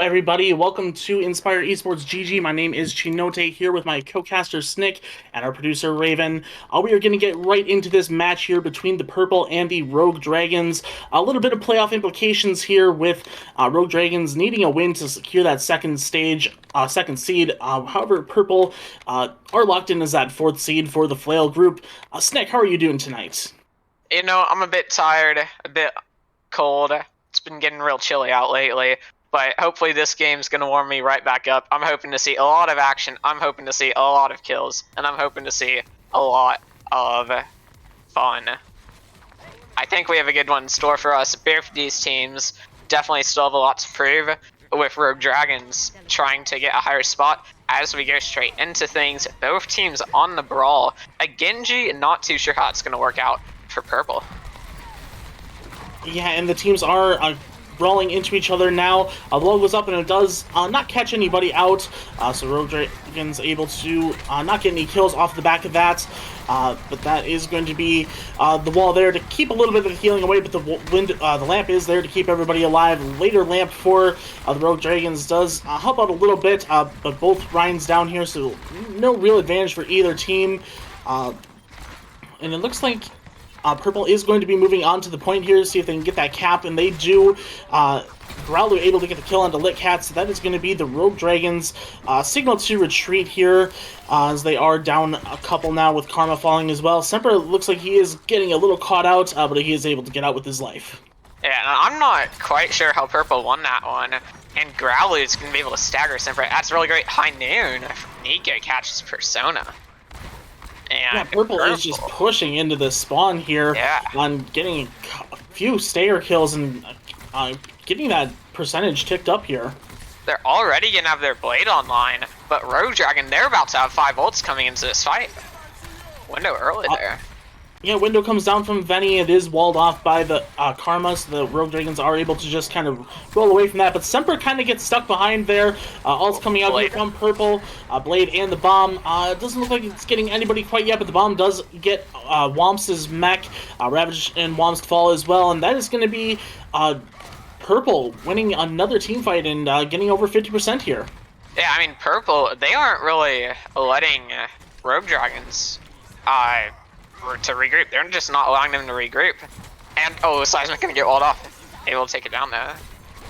Everybody, welcome to Inspire Esports GG. My name is Chinote here with my co-caster Snick and our producer Raven. We are going to get right into this match here between the Prpl and the Rogue Dragons. A little bit of playoff implications here with Rogue Dragons needing a win to secure that second seed. However, Prpl are locked in as that fourth seed for the Flail group. Snick, how are you doing tonight? I'm a bit tired, a bit cold. It's been getting real chilly out lately. But hopefully this game's going to warm me right back up. I'm hoping to see a lot of action. I'm hoping to see a lot of kills. And I'm hoping to see a lot of fun. I think we have a good one in store for us. Both of these teams definitely still have a lot to prove, with Rogue Dragons trying to get a higher spot. As we go straight into things, both teams on the brawl. A Genji, not too sure how it's going to work out for Prpl. Yeah, and the teams are brawling into each other now. The wall goes up and it does not catch anybody out, so Rogue Dragons able to not get any kills off the back of that. But that is going to be the wall there to keep a little bit of the healing away, but the lamp is there to keep everybody alive. Later lamp for the Rogue Dragons does help out a little bit, but both Ryan's down here, so no real advantage for either team. And it looks like Prpl is going to be moving on to the point here to see if they can get that cap, and they do. Growler able to get the kill onto Lit Cat, so that is going to be the Rogue Dragons signal to retreat here, as they are down a couple now with Karma falling as well. Semper looks like he is getting a little caught out, but he is able to get out with his life. Yeah, I'm not quite sure how Prpl won that one. And Growlu's going to be able to stagger Semper. That's really great. High noon. Nico catches Persona. And yeah, Prpl is just pushing into the spawn here on getting a few stayer kills and getting that percentage ticked up here. They're already going to have their blade online, but Rogue Dragon, they're about to have 5 ults coming into this fight. Window early there. Yeah, window comes down from Venny. It is walled off by the Karma, so the Rogue Dragons are able to just kind of roll away from that. But Semper kind of gets stuck behind there. Ult's coming out here from Prpl. Blade and the bomb. It doesn't look like it's getting anybody quite yet, but the bomb does get Womps' mech. Ravage and Womps fall as well, and that is going to be Prpl winning another team fight and getting over 50% here. Yeah, I mean, Prpl, they aren't really letting Rogue Dragons to regroup. They're just not allowing them to regroup. And, Seismic gonna get walled off. Able to take it down there.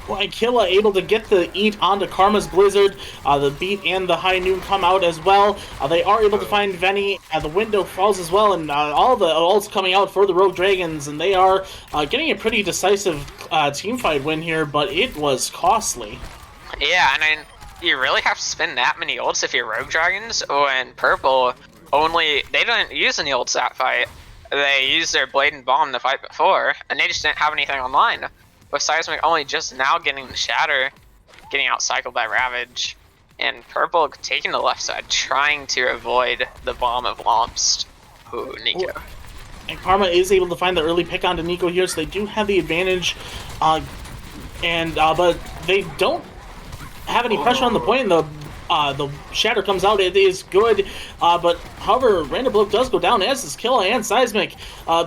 Well, Aquila able to get the eat onto Karma's Blizzard. The beat and the high noon come out as well. They are able to find Venny. The window falls as well, and all the ults coming out for the Rogue Dragons, and they are getting a pretty decisive teamfight win here, but it was costly. Yeah, and I mean, you really have to spend that many ults if you're Rogue Dragons, when Prpl they don't use any ults that fight. They used their blade and bomb the fight before, and they just didn't have anything online. With Seismic only just now getting the shatter, getting outcycled by Ravage, and Prpl taking the left side, trying to avoid the bomb of Womps. Ooh, Nico. And Karma is able to find the early pick onto Nico here, so they do have the advantage. But they don't have any pressure on the point, and the shatter comes out. It is good, but however, Random Bloke does go down, as does Killa and Seismic.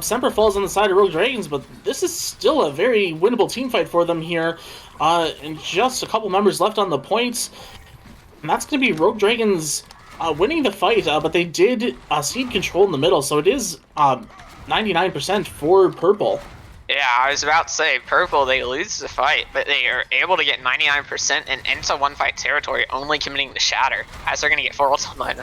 Semper falls on the side of Rogue Dragons, but this is still a very winnable team fight for them here. And just a couple members left on the points, and that's going to be Rogue Dragons winning the fight, but they did cede control in the middle, so it is 99% for Prpl. Yeah, I was about to say, Prpl, they lose the fight, but they are able to get 99% and into one fight territory, only committing the shatter, as they're going to get 4 ults online.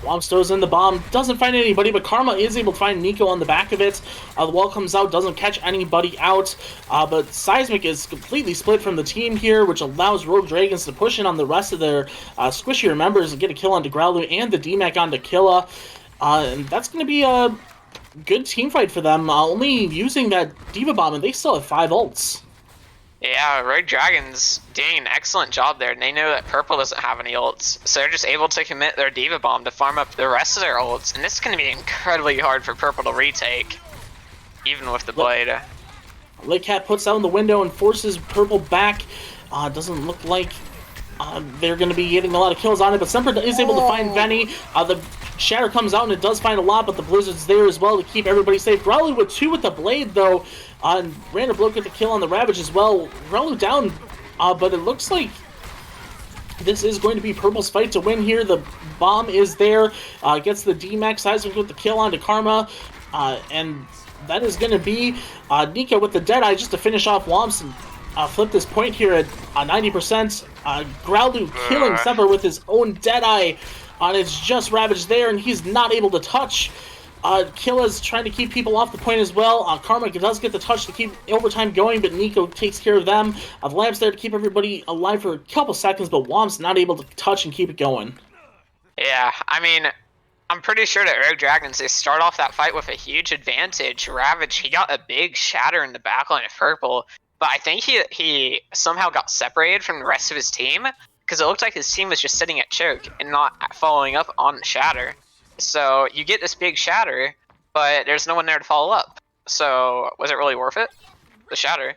Womps throws in the bomb, doesn't find anybody, but Karma is able to find Nico on the back of it. The wall comes out, doesn't catch anybody out, but Seismic is completely split from the team here, which allows Rogue Dragons to push in on the rest of their squishier members and get a kill onto Growlu and the D-Mech onto Killa. And that's going to be a good team fight for them, only using that D.Va bomb, and they still have 5 ults. Yeah, Rogue Dragons doing an excellent job there, and they know that Prpl doesn't have any ults, so they're just able to commit their D.Va bomb to farm up the rest of their ults, and this is going to be incredibly hard for Prpl to retake, even with the blade. Lit Cat puts out in the window and forces Prpl back. Doesn't look like they're going to be getting a lot of kills on it, but Semper is able to find Venny. The Shatter comes out and it does find a lot, but the Blizzard's there as well to keep everybody safe. Growlu with 2 with the blade, though. Random Bloke get the kill on the Ravage as well. Growlu down but it looks like this is going to be Prpl's fight to win here. The bomb is there, gets the D-Max Seismic with the kill onto Karma, and that is going to be Nico with the Deadeye just to finish off Womps and flip this point here at 90%. Growlu killing Semper with his own Deadeye, and it's just Ravage there, and he's not able to touch. Killa's trying to keep people off the point as well. Karma does get the touch to keep overtime going, but Nico takes care of them. The Lamp's there to keep everybody alive for a couple seconds, but Womp's not able to touch and keep it going. Yeah, I mean, I'm pretty sure that Rogue Dragons, they start off that fight with a huge advantage. Ravage, he got a big shatter in the backline of Prpl, but I think he somehow got separated from the rest of his team, because it looked like his team was just sitting at choke and not following up on the shatter. So you get this big shatter, but there's no one there to follow up. So was it really worth it? The shatter?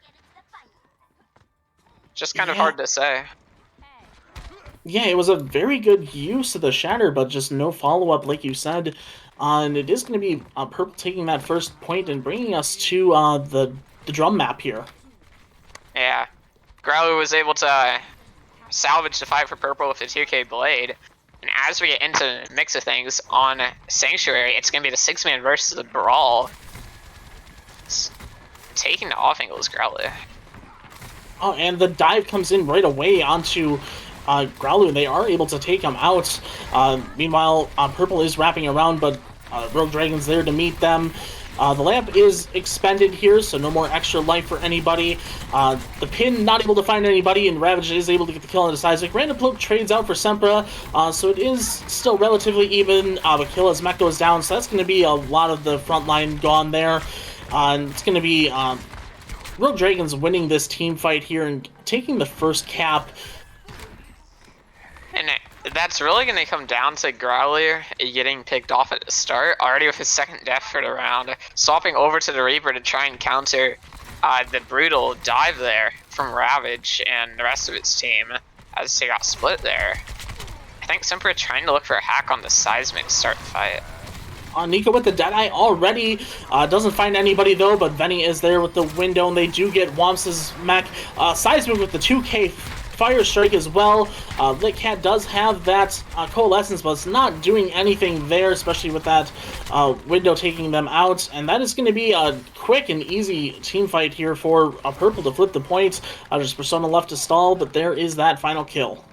Just kind of hard to say. Yeah, it was a very good use of the shatter, but just no follow-up, like you said. And it is going to be Prpl taking that first point and bringing us to the drum map here. Yeah. Growlu was able to salvage the fight for Prpl with the 2K Blade. And as we get into the mix of things on Sanctuary, it's going to be the 6-man versus the Brawl. It's taking the off angle is Growlu. Oh, and the dive comes in right away onto Growlu. They are able to take him out. Meanwhile, Prpl is wrapping around, but Rogue Dragon's there to meet them. The lamp is expended here, so no more extra life for anybody. The pin not able to find anybody, and Ravage is able to get the kill on the Seismic. Random Cloak trades out for Sempra, so it is still relatively even. But Killa's mech goes down, so that's going to be a lot of the front line gone there. And it's going to be Rogue Dragons winning this team fight here and taking the first cap. And that's really going to come down to Growlu getting picked off at the start, already with his second death for the round, swapping over to the Reaper to try and counter the brutal dive there from Ravage and the rest of its team as they got split there. I think Semper trying to look for a hack on the Seismic to start the fight. Nico with the Deadeye already. Doesn't find anybody though, but Venny is there with the window, and they do get Womps' mech. Seismic with the 2K Fire Strike as well. Litcat does have that Coalescence, but it's not doing anything there, especially with that window taking them out. And that is going to be a quick and easy team fight here for Prpl to flip the points. There's Persona left to stall, but there is that final kill.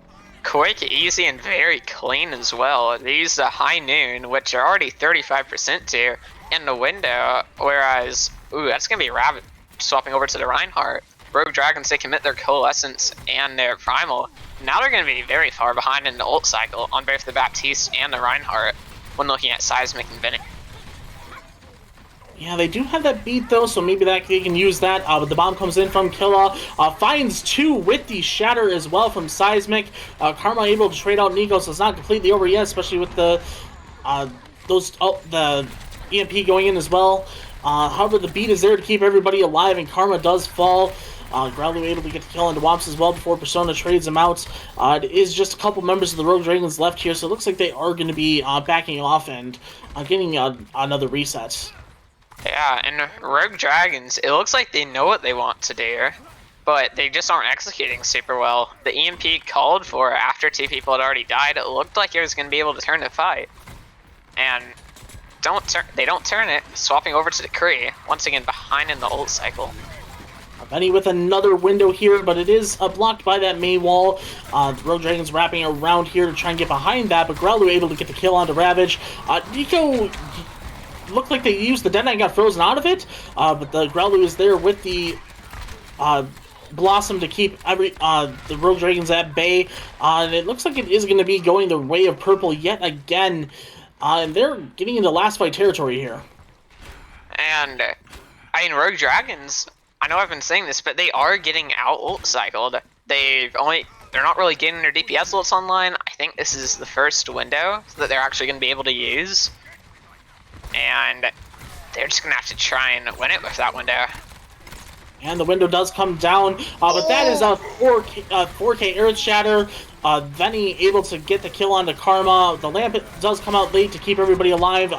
Quick, easy, and very clean as well. They use the High Noon, which are already 35% to, in the window, whereas, ooh, that's going to be Rabbit swapping over to the Reinhardt. Rogue Dragons, they commit their Coalescence and their Primal. Now they're going to be very far behind in the ult cycle on both the Baptiste and the Reinhardt when looking at Seismic and Vinny. Yeah, they do have that beat though, so maybe that they can use that. But the bomb comes in from Killa, finds two with the shatter as well from Seismic. Karma able to trade out Nico, so it's not completely over yet, especially with the the EMP going in as well. However, the beat is there to keep everybody alive, and Karma does fall. Growlu able to get the kill into Womps as well before Persona trades him out. It is just a couple members of the Rogue Dragons left here, so it looks like they are going to be backing off and getting another reset. Yeah, and Rogue Dragons, it looks like they know what they want to do, but they just aren't executing super well. The EMP called for after two people had already died. It looked like it was going to be able to turn the fight. And they don't turn it, swapping over to the Kree, once again behind in the ult cycle. Benny with another window here, but it is blocked by that main wall. The Rogue Dragons wrapping around here to try and get behind that, but Growlu able to get the kill onto Ravage. Nico looked like they used the Dead Knight, got frozen out of it, but the Growlu is there with the Blossom to keep the Rogue Dragons at bay. And it looks like it is going to be going the way of Prpl yet again. And they're getting into last fight territory here. And, I mean, Rogue Dragons, I know I've been saying this, but they are getting out ult cycled. They're not really getting their DPS ults online. I think this is the first window that they're actually going to be able to use. And they're just going to have to try and win it with that window. And the window does come down, but that is a 4K Earth Shatter. Venny able to get the kill onto Karma. The lamp does come out late to keep everybody alive.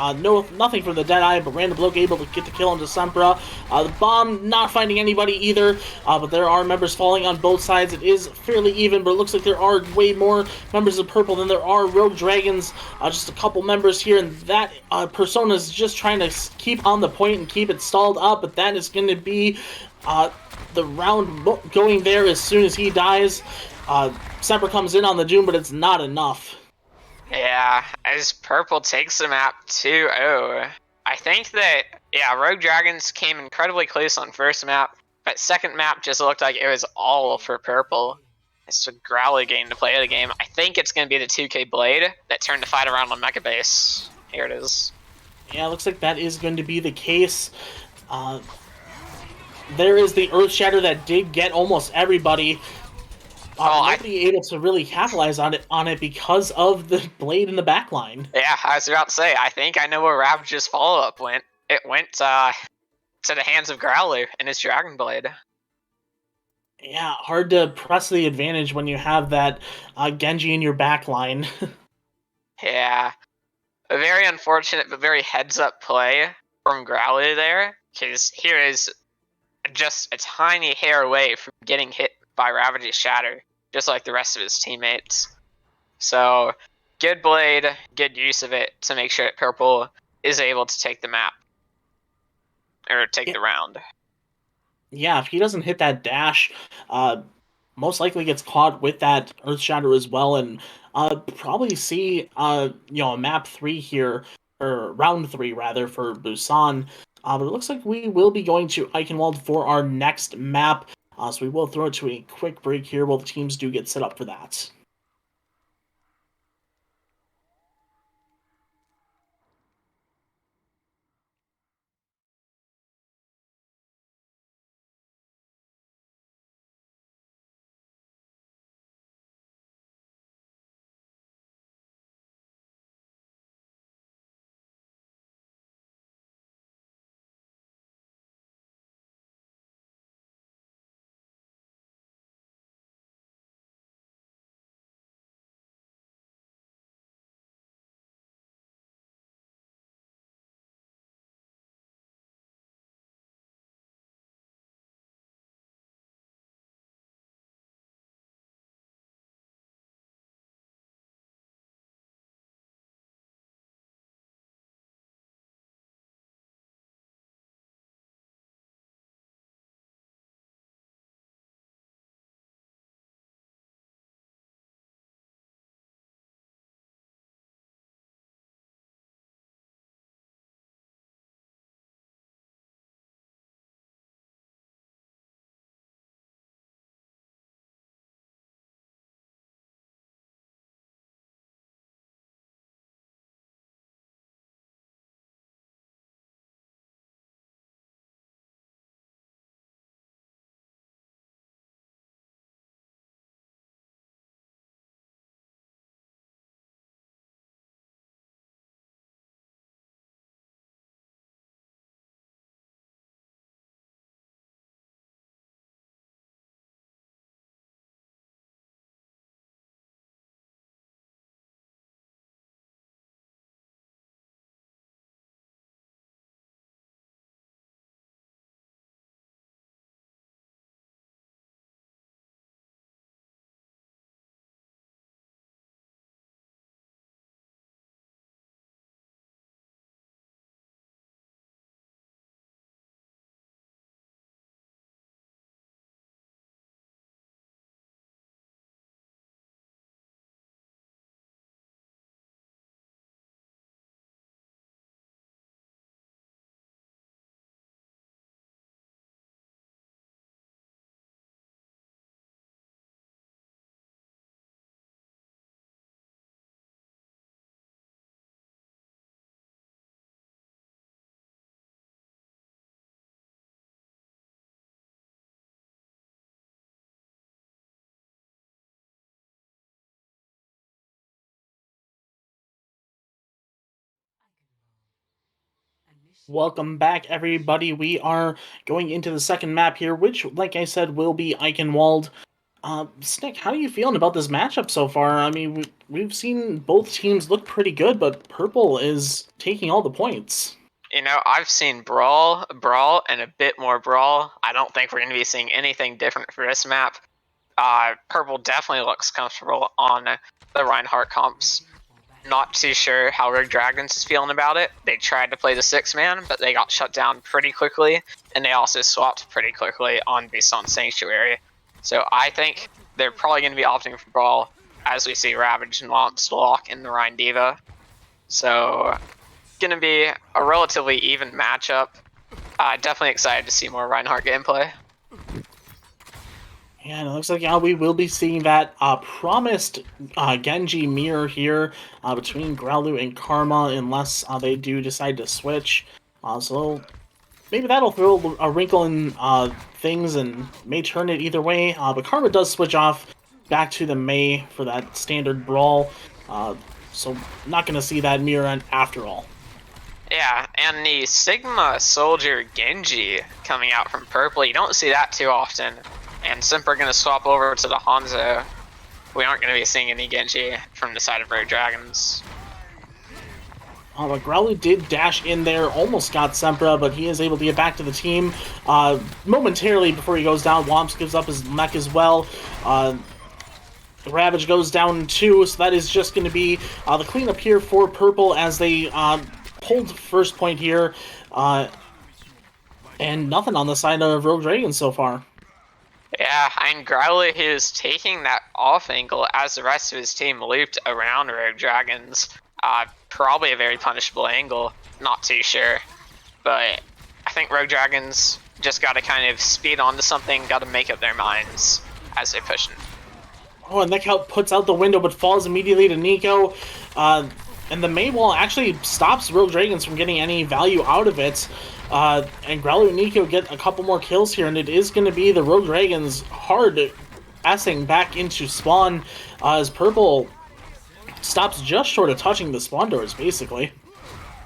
Nothing from the Deadeye, but Random Bloke able to get the kill onto Sempra. The bomb not finding anybody either, but there are members falling on both sides. It is fairly even, but it looks like there are way more members of Prpl than there are Rogue Dragons. Just a couple members here, and that Persona is just trying to keep on the point and keep it stalled up, but that is going to be the round going there as soon as he dies. Semper comes in on the Doom, but it's not enough. Yeah, as Prpl takes the map 2-0. I think that, yeah, Rogue Dragons came incredibly close on first map, but second map just looked like it was all for Prpl. It's a Growly game to play the game. I think it's going to be the 2K Blade that turned the fight around on Mecha Base. Here it is. Yeah, it looks like that is going to be the case. There is the Earth Shatter that did get almost everybody. Nobody able to really capitalize on it because of the blade in the backline. Yeah, I was about to say, I think I know where Ravage's follow-up went. It went to the hands of Growly and his Dragon Blade. Yeah, hard to press the advantage when you have that Genji in your backline. Yeah. A very unfortunate but very heads-up play from Growly there, because here is just a tiny hair away from getting hit by Ravage's Shatter, just like the rest of his teammates. So, good Blade, good use of it to make sure that Prpl is able to take the map. Or take the round. Yeah, if he doesn't hit that dash, most likely gets caught with that Earth Shatter as well, and probably see a map 3 here, or round 3 rather, for Busan. But it looks like we will be going to Eichenwald for our next map, so we will throw it to a quick break here while the teams do get set up for that. Welcome back, everybody. We are going into the second map here, which, like I said, will be Eichenwald. Snick, how are you feeling about this matchup so far? I mean, we've seen both teams look pretty good, but Purple is taking all the points. You know, I've seen brawl, and a bit more brawl. I don't think we're going to be seeing anything different for this map. Purple definitely looks comfortable on the Reinhardt comps. Not too sure how Rogue Dragons is feeling about it. They tried to play the 6-man, but they got shut down pretty quickly, and they also swapped pretty quickly on Beast on Sanctuary. So I think they're probably going to be opting for Brawl, as we see Ravage and lock in the Rhine Diva. So, going to be a relatively even matchup. Definitely excited to see more Reinhardt gameplay. Yeah, and it looks like we will be seeing that promised Genji mirror here between Growlu and Karma, unless they do decide to switch. So maybe that'll throw a wrinkle in things and may turn it either way. But Karma does switch off back to the Mei for that standard brawl. So not going to see that mirror after all. Yeah, and the Sigma Soldier Genji coming out from Prpl, you don't see that too often. And Simp are going to swap over to the Hanzo. We aren't going to be seeing any Genji from the side of Rogue Dragons. But Growly did dash in there, almost got Sempra, but he is able to get back to the team momentarily before he goes down. Womps gives up his mech as well. Ravage goes down too, so that is just going to be the cleanup here for Purple as they hold first point here. And nothing on the side of Rogue Dragon so far. Yeah, and Growly is taking that off angle as the rest of his team looped around Rogue Dragons. Probably a very punishable angle, not too sure. But I think Rogue Dragons just got to kind of speed onto something, got to make up their minds as they push in. Oh, and Nick puts out the window but falls immediately to Nico. And the Mei wall actually stops Rogue Dragons from getting any value out of it. And Growly and Nico get a couple more kills here, and it is going to be the Rogue Dragons hard essing back into spawn as Purple stops just short of touching the spawn doors, basically.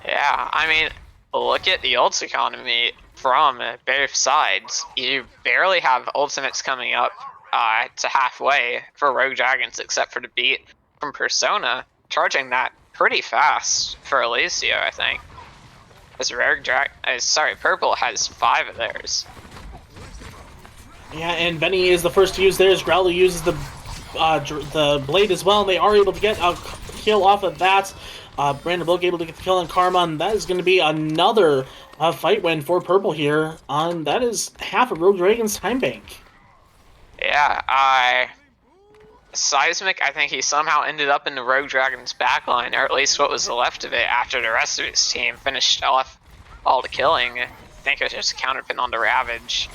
Yeah, I mean, look at the ults economy from both sides. You barely have ultimates coming up to halfway for Rogue Dragons, except for the beat from Persona, charging that pretty fast for Elysia, I think. As Purple has 5 of theirs. Yeah, and Benny is the first to use theirs. Growly uses the blade as well, and they are able to get a kill off of that. Brandon Bloke able to get the kill on Karma, and that is going to be another fight win for Purple here. That is half of Rogue Dragon's time bank. Yeah, Seismic, I think he somehow ended up in the Rogue Dragon's backline, or at least what was left of it after the rest of his team finished off all the killing. I think it was just a counterpin on the Ravage.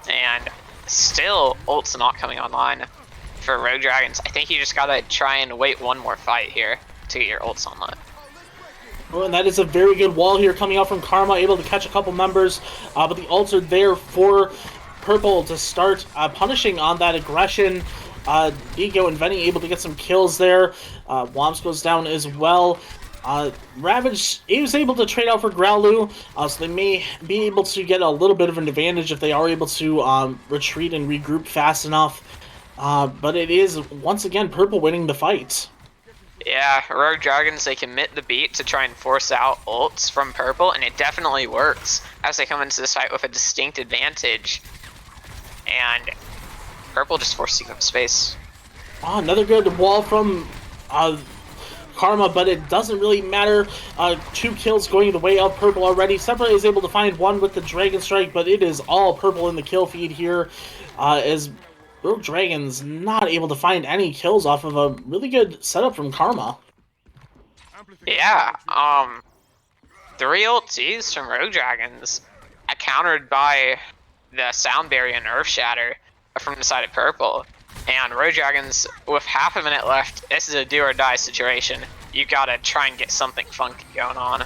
And still, ult's not coming online for Rogue Dragons. I think you just gotta try and wait one more fight here to get your ults online. Oh, and that is a very good wall here coming out from Karma, able to catch a couple members, but the ults are there for Purple to start punishing on that aggression. Nico and Venny able to get some kills there. Womps goes down as well. Ravage is able to trade out for Growlu, so they may be able to get a little bit of an advantage if they are able to retreat and regroup fast enough. But it is, once again, Purple winning the fight. Yeah, Rogue Dragons, they commit the beat to try and force out ults from Purple, and it definitely works as they come into this fight with a distinct advantage. And Purple just forcing up space. Oh, another good wall from Karma, but it doesn't really matter. 2 kills going the way of Purple already. Sepra is able to find one with the Dragon Strike, but it is all Purple in the kill feed here, as Rogue Dragons not able to find any kills off of a really good setup from Karma. Yeah, 3 ults from Rogue Dragons, countered by the Sound Barrier and Earth Shatter from the side of Purple. And Rogue Dragons, with half a minute left, this is a do or die situation. You gotta try and get something funky going on.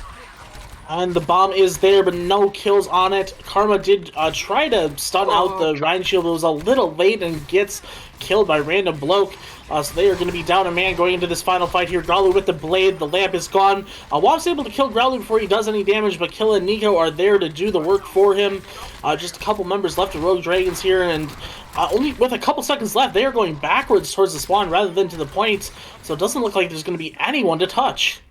And the bomb is there, but no kills on it. Karma did try to stun out the Rhine Shield, but was a little late and gets killed by random bloke. So they are going to be down a man going into this final fight here. Growlu with the blade. The lamp is gone. Wamp's able to kill Growlu before he does any damage, but Killa and Nico are there to do the work for him. Just a couple members left of Rogue Dragons here, and only with a couple seconds left, they are going backwards towards the spawn rather than to the point. So it doesn't look like there's going to be anyone to touch.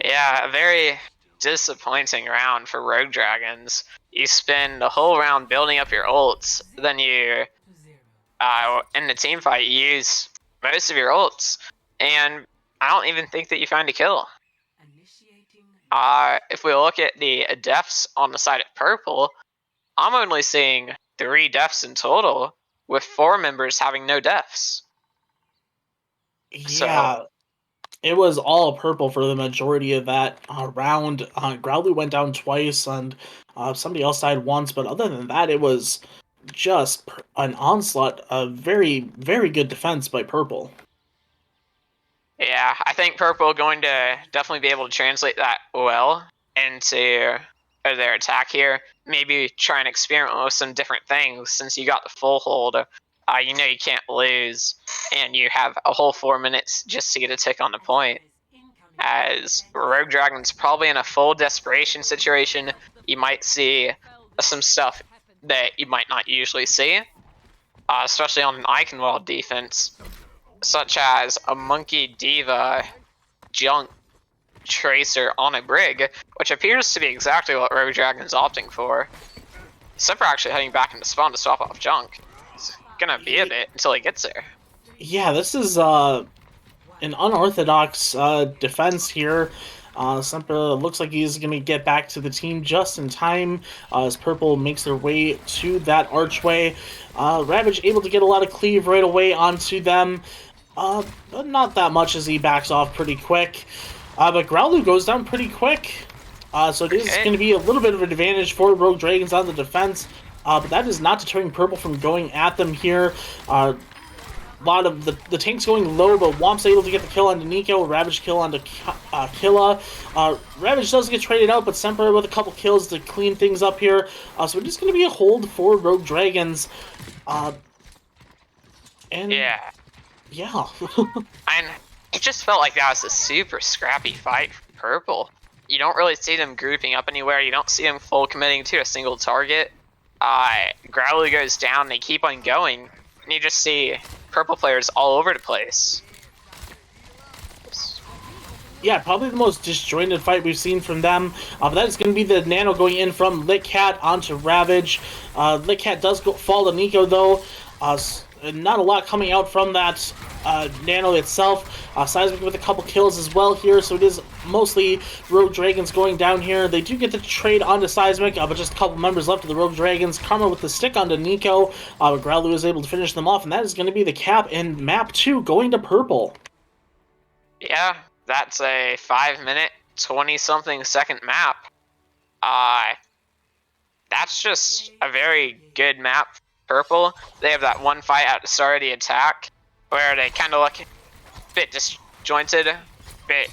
Yeah, a very disappointing round for Rogue Dragons. You spend the whole round building up your ults, then you, in the team fight, you use most of your ults, and I don't even think that you find a kill. If we look at the deaths on the side of Prpl, I'm only seeing 3 deaths in total, with 4 members having no deaths. Yeah. So, it was all Prpl for the majority of that round. Growlu went down twice, and somebody else died once. But other than that, it was just an onslaught of very, very good defense by Prpl. yeah, I think Prpl going to definitely be able to translate that well into their attack here. Maybe try and experiment with some different things since you got the full hold. You know you can't lose, and you have a whole 4 minutes just to get a tick on the point. As Rogue Dragon's probably in a full desperation situation, you might see some stuff that you might not usually see, especially on an Eichenwald defense, such as a Monkey Diva Junk Tracer on a Brig, which appears to be exactly what Rogue Dragon's opting for. Except for actually heading back into spawn to swap off Junk. It's gonna be a bit until he gets there. Yeah, this is an unorthodox defense here. Semper looks like he's going to get back to the team just in time as Prpl makes their way to that archway. Ravage able to get a lot of cleave right away onto them, but not that much as he backs off pretty quick. But Growlu goes down pretty quick, so it is going to be a little bit of an advantage for Rogue Dragons on the defense. But that is not deterring Prpl from going at them here. A lot of the tank's going low, but Wamp's able to get the kill onto Nico, Ravage kill onto Killa. Ravage does get traded out, but Semper with a couple kills to clean things up here. So it's just going to be a hold for Rogue Dragons. And yeah. Yeah. And it just felt like that was a super scrappy fight for Prpl. You don't really see them grouping up anywhere. You don't see them full committing to a single target. Growly goes down, they keep on going, and you just see Prpl players all over the place. Yeah, probably the most disjointed fight we've seen from them. But that is going to be the Nano going in from Litcat onto Ravage. Litcat does fall to Nico, though. Not a lot coming out from that Nano itself. Seismic with a couple kills as well here, so it is mostly Rogue Dragons going down here. They do get the trade onto Seismic, but just a couple members left of the Rogue Dragons. Karma with the stick onto Nico. Growlu is able to finish them off, and that is going to be the cap in map 2 going to Prpl. Yeah, that's a 5-minute, 20-something second map. That's just a very good map for Prpl. They have that one fight at the start of the attack where they kind of look a bit disjointed, bit,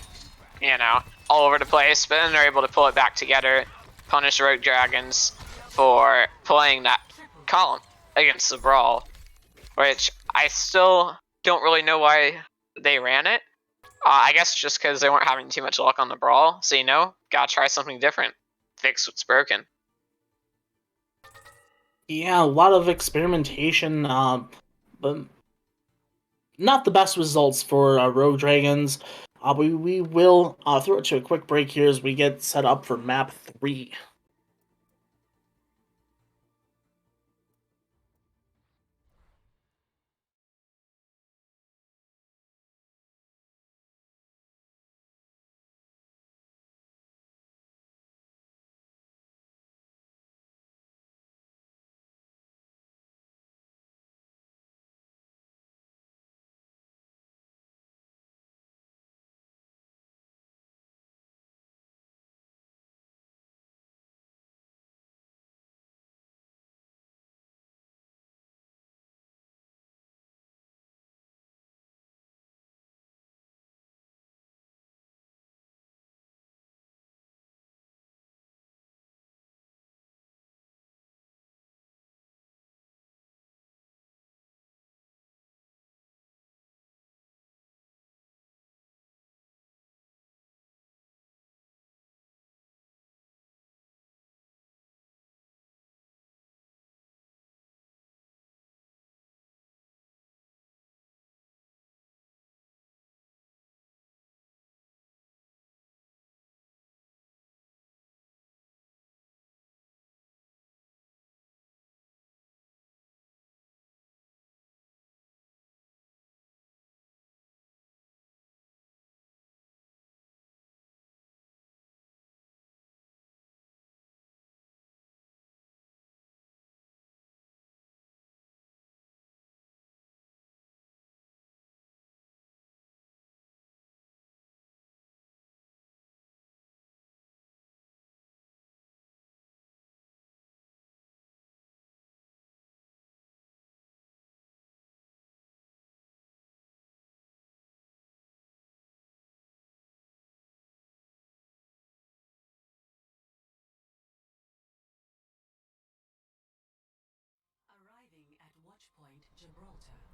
all over the place, but then they're able to pull it back together, punish Rogue Dragons for playing that column against the Brawl, which I still don't really know why they ran it. I guess just because they weren't having too much luck on the Brawl, so gotta try something different, fix what's broken. Yeah, a lot of experimentation, but not the best results for Rogue Dragons. We will throw it to a quick break here as we get set up for map 3.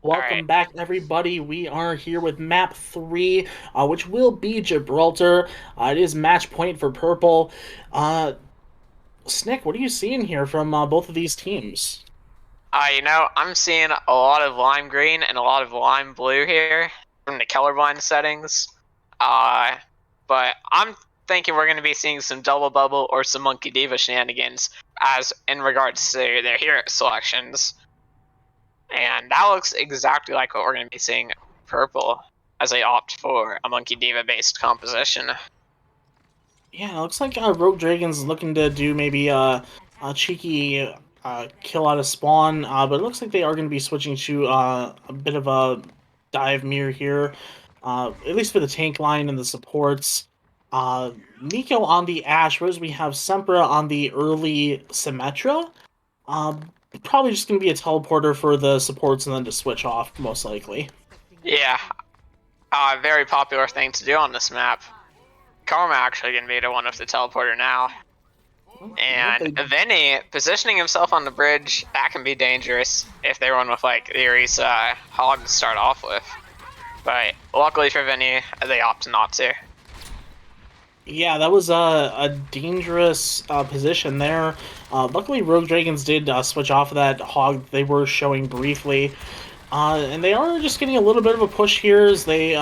Welcome back, everybody. We are here with map 3, which will be Gibraltar. It is match point for Prpl. Snick, what are you seeing here from both of these teams? I'm seeing a lot of lime green and a lot of lime blue here from the colorblind settings. But I'm thinking we're going to be seeing some double bubble or some monkey diva shenanigans as in regards to their hero selections. And that looks exactly like what we're going to be seeing Prpl as they opt for a monkey diva based composition. Yeah, it looks like Rogue Dragon's looking to do maybe a cheeky kill out of spawn, but it looks like they are going to be switching to a bit of a dive mirror here, at least for the tank line and the supports. Nico on the Ash, whereas we have Sempra on the early Symmetra. Probably just going to be a teleporter for the supports and then to switch off, most likely. Yeah, very popular thing to do on this map. Karma actually going to be the one with the teleporter now. And Vinny positioning himself on the bridge, that can be dangerous if they run with like Theory's hog to start off with. But luckily for Vinny, they opt not to. Yeah, that was a dangerous position there. Luckily, Rogue Dragons did switch off of that hog they were showing briefly. And they are just getting a little bit of a push here as they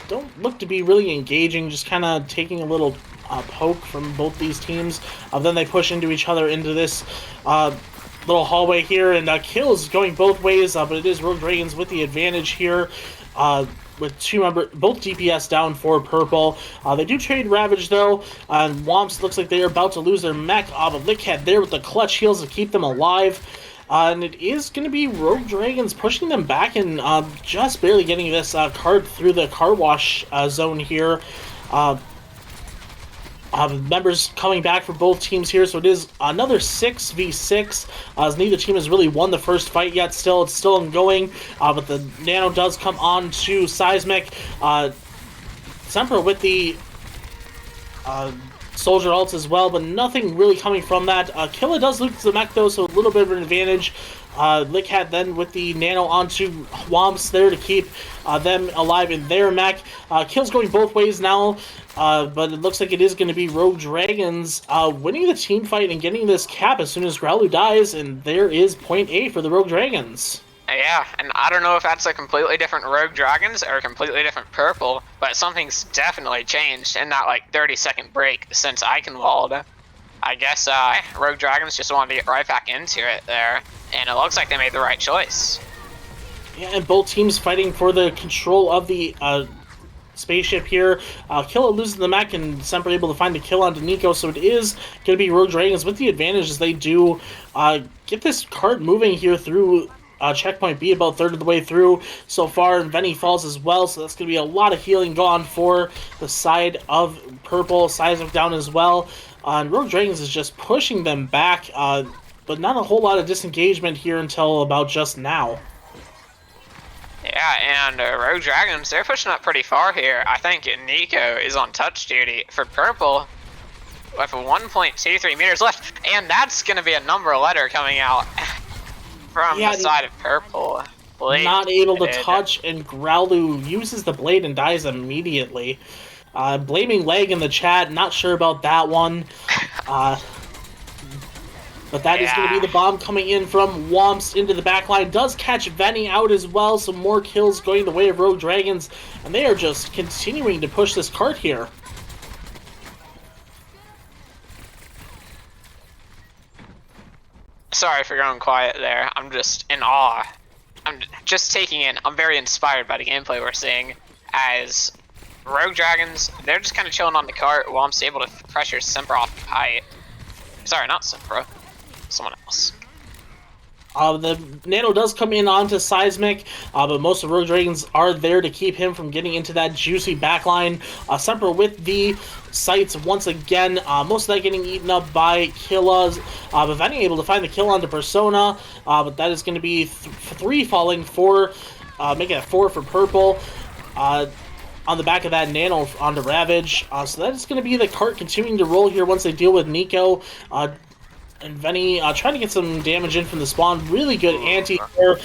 don't look to be really engaging, just kind of taking a little poke from both these teams. Then they push into each other into this little hallway here, and kills going both ways, but it is Rogue Dragons with the advantage here. With both DPS down for Prpl. They do trade Ravage though, and Womps looks like they are about to lose their mech. But Lickhead there with the clutch heals to keep them alive. And it is going to be Rogue Dragons pushing them back and just barely getting this card through the car wash zone here. Members coming back for both teams here, so it is another 6v6, as neither team has really won the first fight yet. It's still ongoing, but the Nano does come on to Seismic. Sempra with the Soldier ults as well, but nothing really coming from that. Killa does lose the mech though, so a little bit of an advantage. Lickhat then with the Nano onto Womps there to keep them alive in their mech. Kills going both ways now, but it looks like it is going to be Rogue Dragons winning the team fight and getting this cap as soon as Growlu dies, and there is point A for the Rogue Dragons. Yeah, and I don't know if that's a completely different Rogue Dragons or a completely different Prpl, but something's definitely changed in that like 30-second break since Eichenwald. I guess Rogue Dragons just wanted to get right back into it there, and it looks like they made the right choice. Yeah, and both teams fighting for the control of the spaceship here. Killa loses the mech, and Semper able to find the kill onto Nico, so it is going to be Rogue Dragons with the advantage as they do get this cart moving here through checkpoint B about a third of the way through so far, and Venny falls as well, so that's going to be a lot of healing gone for the side of Prpl. Seismic down as well, and Rogue Dragons is just pushing them back, but not a whole lot of disengagement here until about just now. Yeah, and Rogue Dragons, they're pushing up pretty far here. I think Nico is on touch duty for Prpl with 1.23 meters left, and that's going to be a number letter coming out from the side of Prpl. Blade not able to touch, and Growlu uses the blade and dies immediately. Blaming leg in the chat, not sure about that one. But that is going to be the bomb coming in from Womps into the backline. Does catch Venny out as well. Some more kills going the way of Rogue Dragons. And they are just continuing to push this cart here. Sorry for going quiet there. I'm just in awe. I'm just taking in. I'm very inspired by the gameplay we're seeing. As Rogue Dragons, they're just kind of chilling on the cart. Womps able to pressure Sempra off the height. Sorry, not Sempra. Someone else. The Nano does come in onto Seismic, but most of Rogue Dragons are there to keep him from getting into that juicy backline. Sempra with the sights once again, most of that getting eaten up by Killas. But Venny able to find the kill onto Persona, but that is going to be 3 falling for, making it 4 for Prpl. On the back of that Nano onto Ravage. So that is going to be the cart continuing to roll here once they deal with Nico. and Venny trying to get some damage in from the spawn. Really good anti there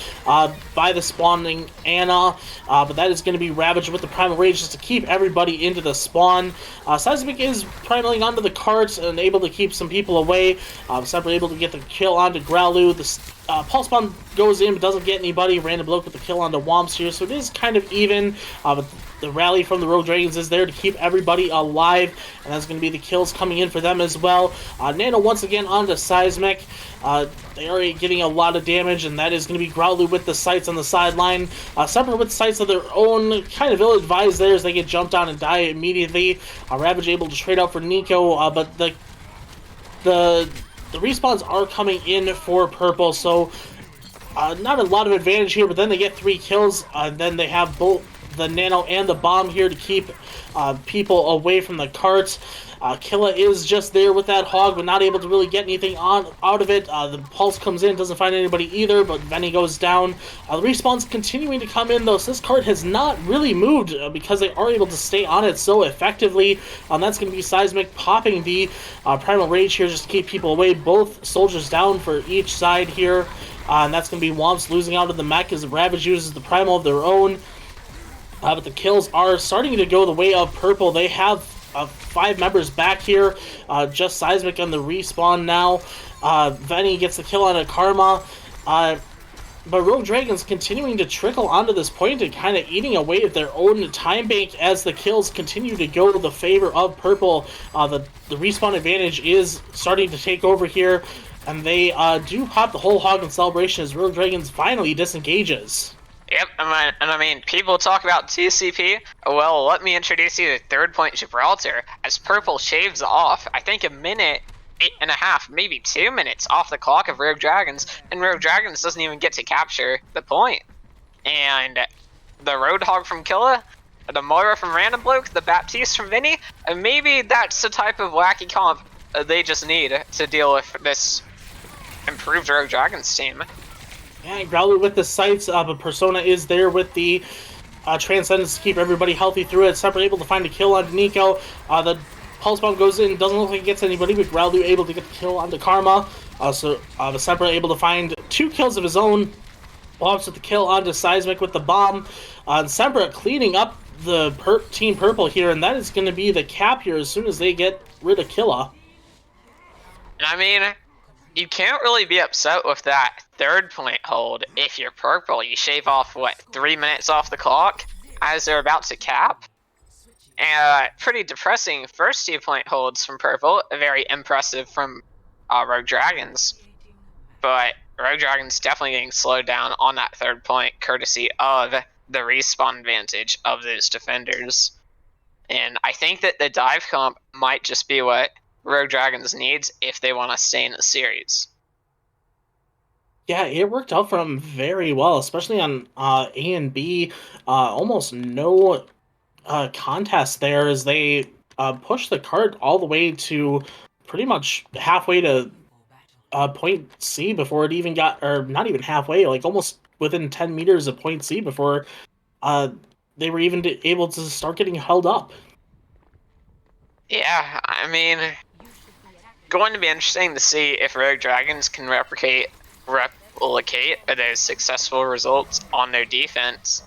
by the spawning Anna, but that is going to be ravaged with the Primal Rage just to keep everybody into the spawn. Seismic is primaling onto the cart and able to keep some people away. Semper able to get the kill onto Growlu. The Pulse Bomb goes in but doesn't get anybody. Random Bloke with the kill onto Womps here, so it is kind of even, but the rally from the Rogue Dragons is there to keep everybody alive, and that's going to be the kills coming in for them as well. Nano once again onto Seismic. They are getting a lot of damage, and that is going to be Growlu with the sights on the sideline. Semper with sights of their own, kind of ill-advised there as they get jumped on and die immediately. Ravage able to trade out for Nico, but the respawns are coming in for Prpl, so not a lot of advantage here, but then they get 3 kills, then they have both the Nano and the Bomb here to keep people away from the carts. Killa is just there with that Hog, but not able to really get anything out of it. The Pulse comes in, doesn't find anybody either, but Venny goes down. The respawn's continuing to come in, though, so this cart has not really moved because they are able to stay on it so effectively. That's going to be Seismic popping the Primal Rage here just to keep people away. Both soldiers down for each side here, and that's going to be Womps losing out of the mech as Ravage uses the Primal of their own. But the kills are starting to go the way of Prpl. They have 5 members back here. Just Seismic on the respawn now. Venny gets the kill on a Karma. But Rogue Dragons continuing to trickle onto this point and kind of eating away at their own time bank as the kills continue to go to the favor of Prpl. The respawn advantage is starting to take over here. And they do pop the whole Hog in celebration as Rogue Dragons finally disengages. Yep, and I mean, people talk about TCP. Well, let me introduce you to Third Point Gibraltar, as Prpl shaves off, I think, 1.5 minutes, maybe 2 minutes off the clock of Rogue Dragons, and Rogue Dragons doesn't even get to capture the point. And the Roadhog from Killa, the Moira from Random Bloke, the Baptiste from Vinny, and maybe that's the type of wacky comp they just need to deal with this improved Rogue Dragons team. Yeah, Growler with the sights, but Persona is there with the Transcendence to keep everybody healthy through it. Semper able to find a kill on Nico. The Pulse Bomb goes in, doesn't look like it gets anybody, but Growler able to get the kill onto Karma. So Semper able to find 2 kills of his own. Womps with the kill onto Seismic with the Bomb. Semper cleaning up the Team Prpl here, and that is going to be the cap here as soon as they get rid of Killa. I mean, you can't really be upset with that 3rd point hold if you're Prpl. You shave off, what, 3 minutes off the clock as they're about to cap? And pretty depressing first 2 point holds from Prpl. Very impressive from Rogue Dragons. But Rogue Dragons definitely getting slowed down on that 3rd point courtesy of the respawn advantage of those defenders. And I think that the dive comp might just be what Rogue Dragons needs if they want to stay in the series. Yeah, it worked out for them very well, especially on A and B. Almost no contest there as they pushed the cart all the way to pretty much halfway to point C before it even got, or not even halfway, like almost within 10 meters of point C before they were even able to start getting held up. Yeah, I mean, going to be interesting to see if Rogue Dragons can replicate those successful results on their defense.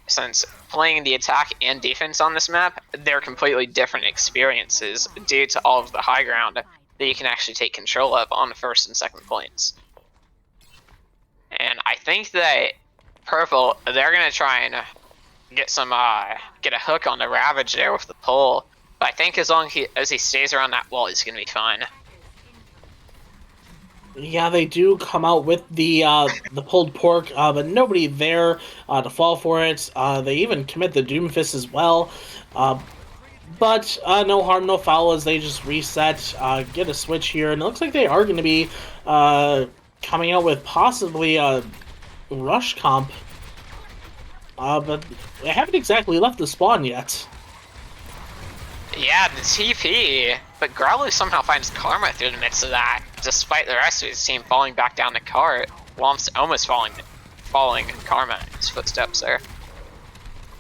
Since playing the attack and defense on this map, they're completely different experiences due to all of the high ground that you can actually take control of on the 1st and 2nd points. And I think that Prpl, they're gonna try and get a hook on the Ravage there with the pull. But I think as long as he stays around that wall, he's gonna be fine. Yeah, they do come out with the pulled pork, but nobody there to fall for it. They even commit the Doomfist as well. But no harm, no foul as they just reset, get a switch here. And it looks like they are going to be coming out with possibly a rush comp. But they haven't exactly left the spawn yet. Yeah, the TP, but Growlu somehow finds Karma through the midst of that, despite the rest of his team falling back down the cart. Womps almost following Karma in his footsteps there.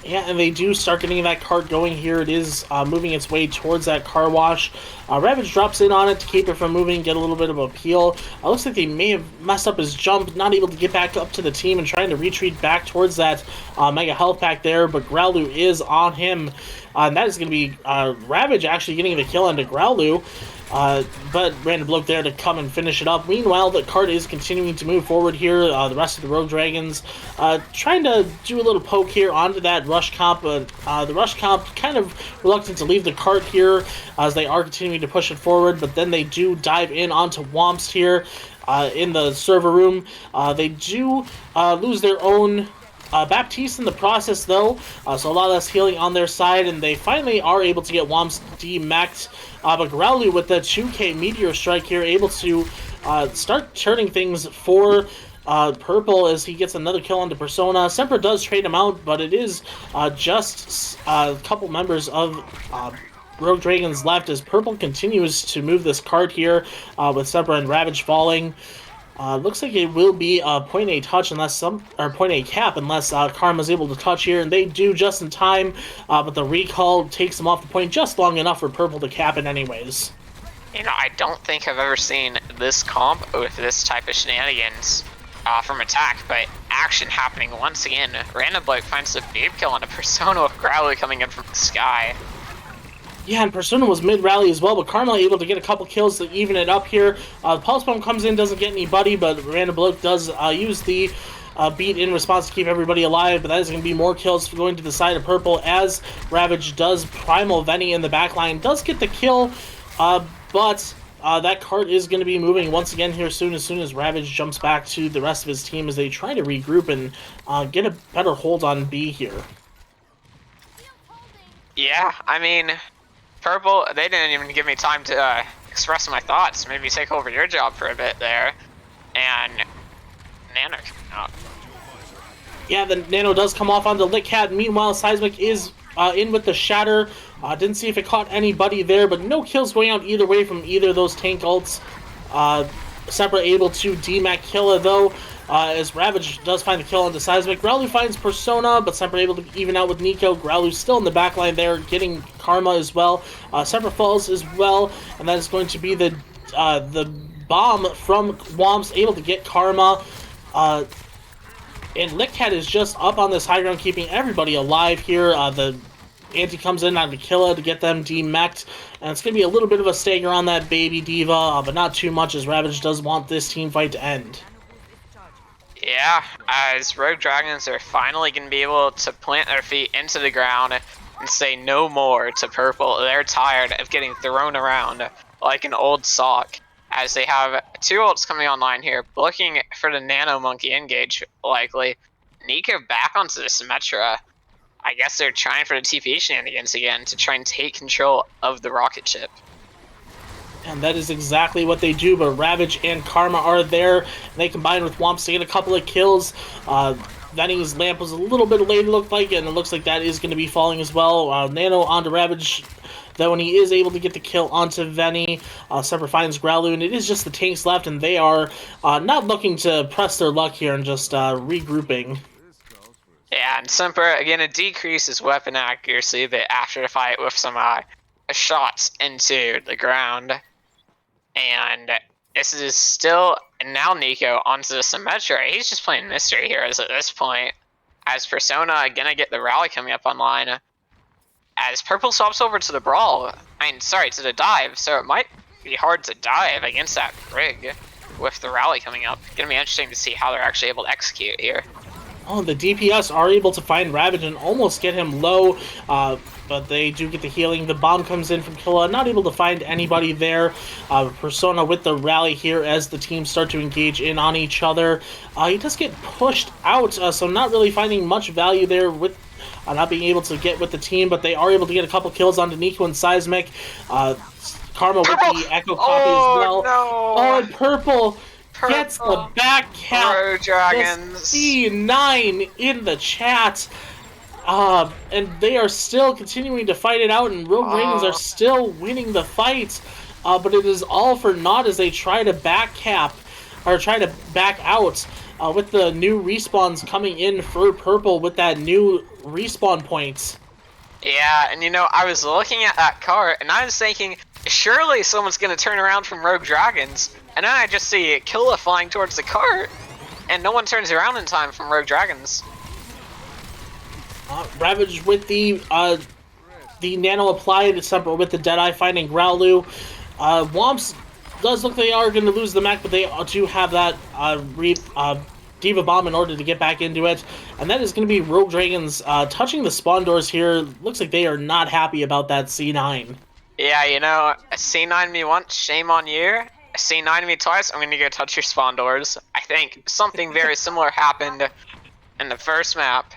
Yeah, and they do start getting that cart going here. It is moving its way towards that car wash. Ravage drops in on it to keep it from moving, get a little bit of a peel. Looks like they may have messed up his jump, not able to get back up to the team and trying to retreat back towards that Mega Health Pack there, but Growlu is on him. And that is going to be Ravage actually getting the kill onto Growlu. But random bloke there to come and finish it up. Meanwhile, the cart is continuing to move forward here. The rest of the Rogue Dragons trying to do a little poke here onto that rush comp. The rush comp kind of reluctant to leave the cart here as they are continuing to push it forward. But then they do dive in onto Womps here in the server room. They do lose their own Baptiste in the process, though, so a lot less healing on their side, and they finally are able to get Womps demeched. But Growlu with the 2k Meteor Strike here, able to start turning things for Prpl as he gets another kill onto Persona. Semper does trade him out, but it is just a couple members of Rogue Dragons left as Prpl continues to move this card here with Semper and Ravage falling. Looks like it will be a point A touch unless point A cap unless Karma's able to touch here, and they do just in time. But the recall takes them off the point just long enough for Prpl to cap it anyways. You know, I don't think I've ever seen this comp with this type of shenanigans from attack, but action happening once again. Random bloke finds the babe kill on a Persona with Growly coming in from the sky. Yeah, and Persona was mid-rally as well, but Karma able to get a couple kills to even it up here. The Pulse Bomb comes in, doesn't get anybody, but Random Bloke does use the beat in response to keep everybody alive, but that is going to be more kills going to the side of Prpl as Ravage does Primal Venny in the backline. Does get the kill, but that cart is going to be moving once again here soon as Ravage jumps back to the rest of his team as they try to regroup and get a better hold on B here. Yeah, I mean, Prpl, they didn't even give me time to express my thoughts. Maybe take over your job for a bit there. And Nano coming out. Yeah, the Nano does come off onto Litcat. Meanwhile, Seismic is in with the Shatter. Didn't see if it caught anybody there, but no kills going out either way from either of those tank ults. Sepra able to DMAC Killa, though, as Ravage does find the kill onto Seismic. Growlu finds Persona, but Sepra able to even out with Nico. Growlu still in the backline there, getting Karma as well. Sepra falls as well, and that is going to be the bomb from Womps, able to get Karma. And Litcat is just up on this high ground, keeping everybody alive here. The Anti comes in on the Killa to get them demeched, and it's going to be a little bit of a stagger on that baby diva, but not too much as Ravage does want this team fight to end. Yeah, as Rogue Dragons are finally going to be able to plant their feet into the ground and say no more to Prpl. They're tired of getting thrown around like an old sock, as they have two ults coming online here, looking for the Nano Monkey engage, likely. Nico back onto the Symmetra. I guess they're trying for the TP shenanigans again to try and take control of the rocket ship. And that is exactly what they do, but Ravage and Karma are there, and they combine with Womps to get a couple of kills. Venny's lamp was a little bit late, it looked like, and it looks like that is going to be falling as well. Nano onto Ravage, though, when he is able to get the kill onto Venny. Semper finds Growlu, and it is just the tanks left, and they are not looking to press their luck here and just regrouping. Yeah, and Semper, again, it decreases weapon accuracy a bit after the fight with some shots into the ground. And this is still, and now Nico onto the Symmetra. He's just playing mystery heroes at this point. As Persona gonna get the rally coming up online. As Prpl swaps over to the brawl, to the dive, so it might be hard to dive against that rig with the rally coming up. Gonna be interesting to see how they're actually able to execute here. Oh, the DPS are able to find Ravage and almost get him low, but they do get the healing. The bomb comes in from Killa, not able to find anybody there. Persona with the rally here as the teams start to engage in on each other. He does get pushed out, so not really finding much value there with not being able to get with the team, but they are able to get a couple kills onto Nico and Seismic. Karma with the Echo copy as well. No. Oh, and Prpl gets the back cap. Rogue Dragons. C9 in the chat. And they are still continuing to fight it out, and Rogue Dragons are still winning the fight. But it is all for naught as they try to back cap, or try to back out. with the new respawns coming in for Prpl with that new respawn points. Yeah, and I was looking at that cart, and I was thinking, surely someone's gonna turn around from Rogue Dragons, and then I just see Killa flying towards the cart, and no one turns around in time from Rogue Dragons. Ravage with the nano applied, separate with the Deadeye finding Growlu. Womps does look like they are going to lose the mech, but they do have that Diva Bomb in order to get back into it. And that is going to be Rogue Dragons touching the spawn doors here. Looks like they are not happy about that C9. Yeah, a C9 me once, shame on you. A C9 me twice, I'm going to go touch your spawn doors. I think something very similar happened in the first map.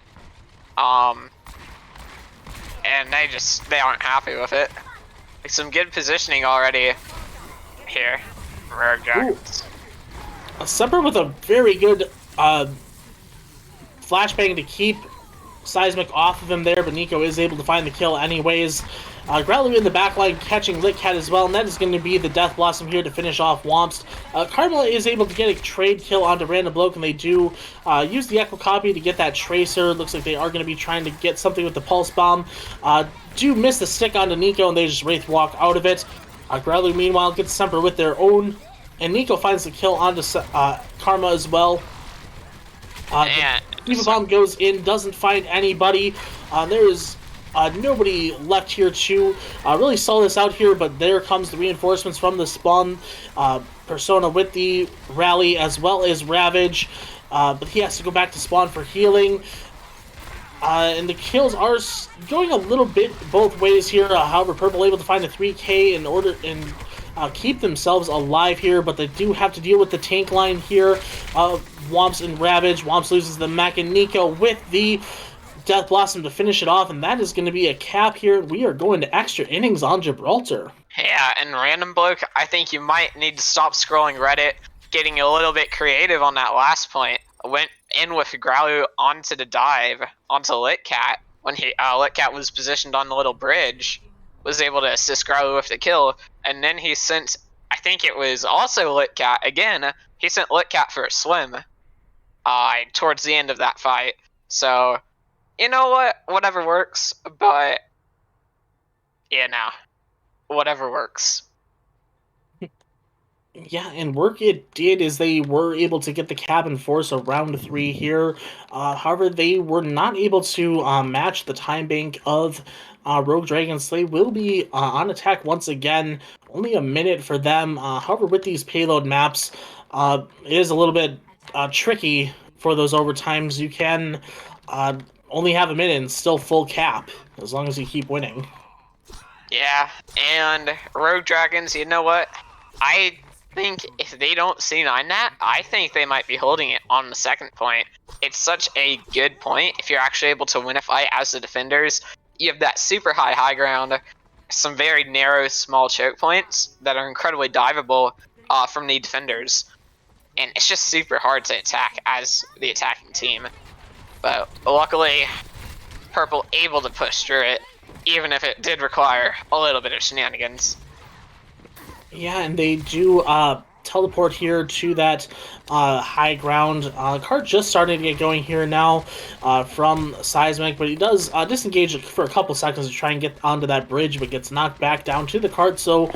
And they aren't happy with it. Like some good positioning already here. Rogue Dragons. Separate with a very good flashbang to keep Seismic off of him there, but Nico is able to find the kill anyways. Growlu in the backline catching Litcat as well, and that is going to be the Death Blossom here to finish off Womps. Carmela is able to get a trade kill onto Random Bloke, and they do use the Echo Copy to get that Tracer. Looks like they are going to be trying to get something with the Pulse Bomb. Do miss the stick onto Nico, and they just Wraith Walk out of it. Growlu, meanwhile, gets Semper with their own, and Nico finds the kill onto Karma as well. Diva Bomb goes in, doesn't find anybody. There is nobody left here to really stall this out here, but there comes the reinforcements from the spawn persona with the rally as well as Ravage. But he has to go back to spawn for healing. And the kills are going a little bit both ways here. However, Prpl able to find a 3K in order and keep themselves alive here, but they do have to deal with the tank line here. Womps and Ravage. Womps loses the mech, and Nico with the Death Blossom to finish it off, and that is going to be a cap here. We are going to extra innings on Gibraltar. Yeah, and Random Bloke, I think you might need to stop scrolling Reddit, getting a little bit creative on that last point. Went in with Growlu onto the dive, onto Litcat, when Litcat was positioned on the little bridge, was able to assist Growlu with the kill, and then he sent, I think it was also Litcat, again, he sent Litcat for a swim towards the end of that fight. So, you know what? Whatever works, but whatever works. Yeah, and work it did as they were able to get the cap and force a round 3 here. However, they were not able to match the time bank of Rogue Dragons. They will be on attack once again. Only a minute for them. However, with these payload maps, it is a little bit tricky for those overtimes. You can only have a minute and still full cap, as long as you keep winning. Yeah, and Rogue Dragons, you know what? I think if they don't C9 that, I think they might be holding it on the second point. It's such a good point if you're actually able to win a fight as the defenders. You have that super high ground, some very narrow, small choke points that are incredibly diveable from the defenders. And it's just super hard to attack as the attacking team. But luckily, Prpl able to push through it, even if it did require a little bit of shenanigans. Yeah, and they do teleport here to that high ground. Cart just starting to get going here now from Seismic, but he does disengage for a couple seconds to try and get onto that bridge, but gets knocked back down to the cart, so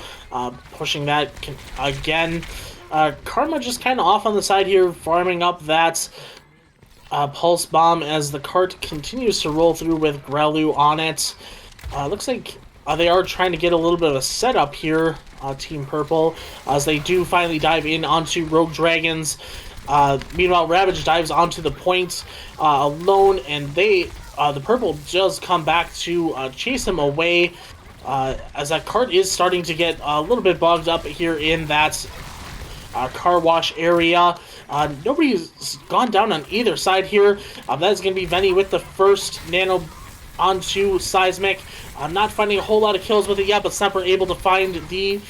pushing that again. Karma just kind of off on the side here, farming up that Pulse Bomb as the cart continues to roll through with Growlu on it. Looks like they are trying to get a little bit of a setup here, Team Prpl, as they do finally dive in onto Rogue Dragons. Meanwhile, Ravage dives onto the point alone, and the Prpl does come back to chase him away, as that cart is starting to get a little bit bogged up here in that car wash area. Nobody's gone down on either side here. That is going to be Venny with the first nano onto Seismic. Not finding a whole lot of kills with it yet, but Semper able to find the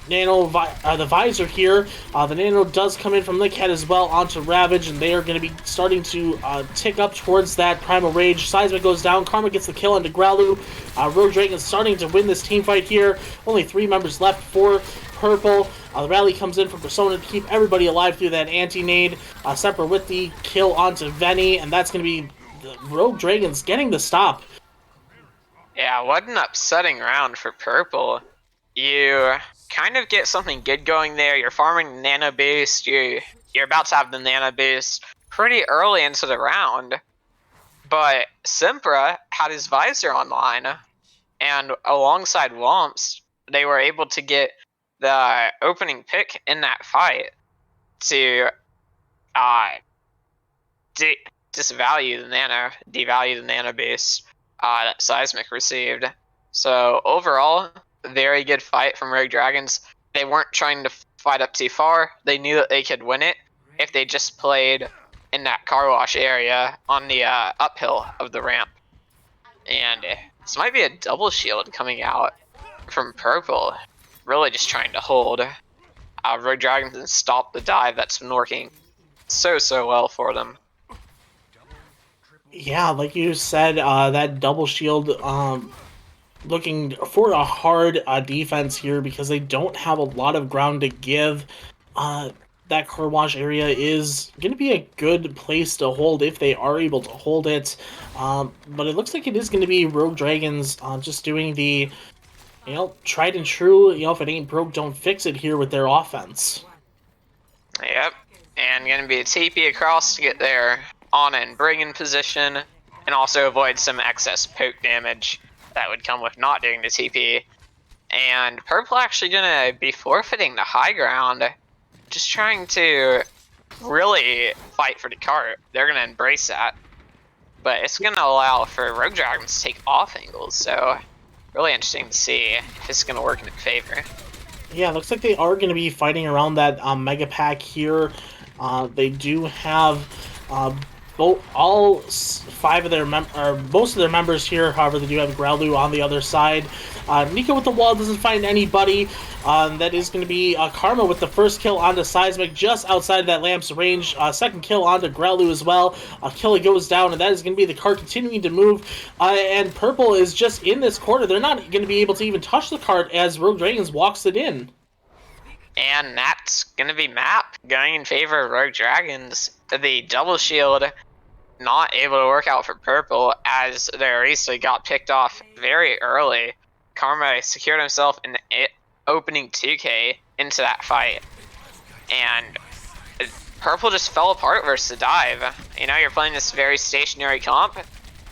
the visor here. The Nano does come in from Lick Head as well onto Ravage, and they are going to be starting to tick up towards that Primal Rage. Seismic goes down. Karma gets the kill onto Growlu. Rogue Dragon starting to win this team fight here. Only 3 members left for Prpl. The rally comes in from Persona to keep everybody alive through that anti-nade. Sepper with the kill onto Venny, and that's going to be the Rogue Dragons getting the stop. Yeah, what an upsetting round for Prpl. You kind of get something good going there. You're farming Nano Boost. You're about to have the Nano Boost pretty early into the round. But Simpra had his visor online, and alongside Womps, they were able to get the opening pick in that fight to uh, devalue the Nano Boost that Seismic received. So overall, very good fight from Rogue Dragons. They weren't trying to fight up too far. They knew that they could win it if they just played in that car wash area on the uphill of the ramp. And this might be a double shield coming out from Prpl. Really just trying to hold Rogue Dragons and stop the dive that's been working so well for them. Yeah, like you said, that double shield looking for a hard defense here because they don't have a lot of ground to give. That car wash area is going to be a good place to hold if they are able to hold it. But it looks like it is going to be Rogue Dragons just doing the, tried and true, if it ain't broke, don't fix it here with their offense. Yep, and going to be a TP across to get their on and bring in position, and also avoid some excess poke damage that would come with not doing the TP. And Prpl actually going to be forfeiting the high ground, just trying to really fight for the cart. They're going to embrace that, but it's going to allow for Rogue Dragons to take off angles, so really interesting to see if it's going to work in their favor. Yeah, looks like they are going to be fighting around that Mega Pack here. They do have all 5 of their or most of their members here. However, they do have Growlu on the other side. Nico with the wall doesn't find anybody. That is going to be Karma with the first kill onto Seismic just outside that lamp's range. Second kill onto Growlu as well. Kill goes down, and that is going to be the cart continuing to move. And Prpl is just in this corner. They're not going to be able to even touch the cart as Rogue Dragons walks it in. And that's going to be map going in favor of Rogue Dragons. The double shield not able to work out for Prpl as their Arisa got picked off very early. Karma secured himself in the opening 2k into that fight. And Prpl just fell apart versus the dive. You're playing this very stationary comp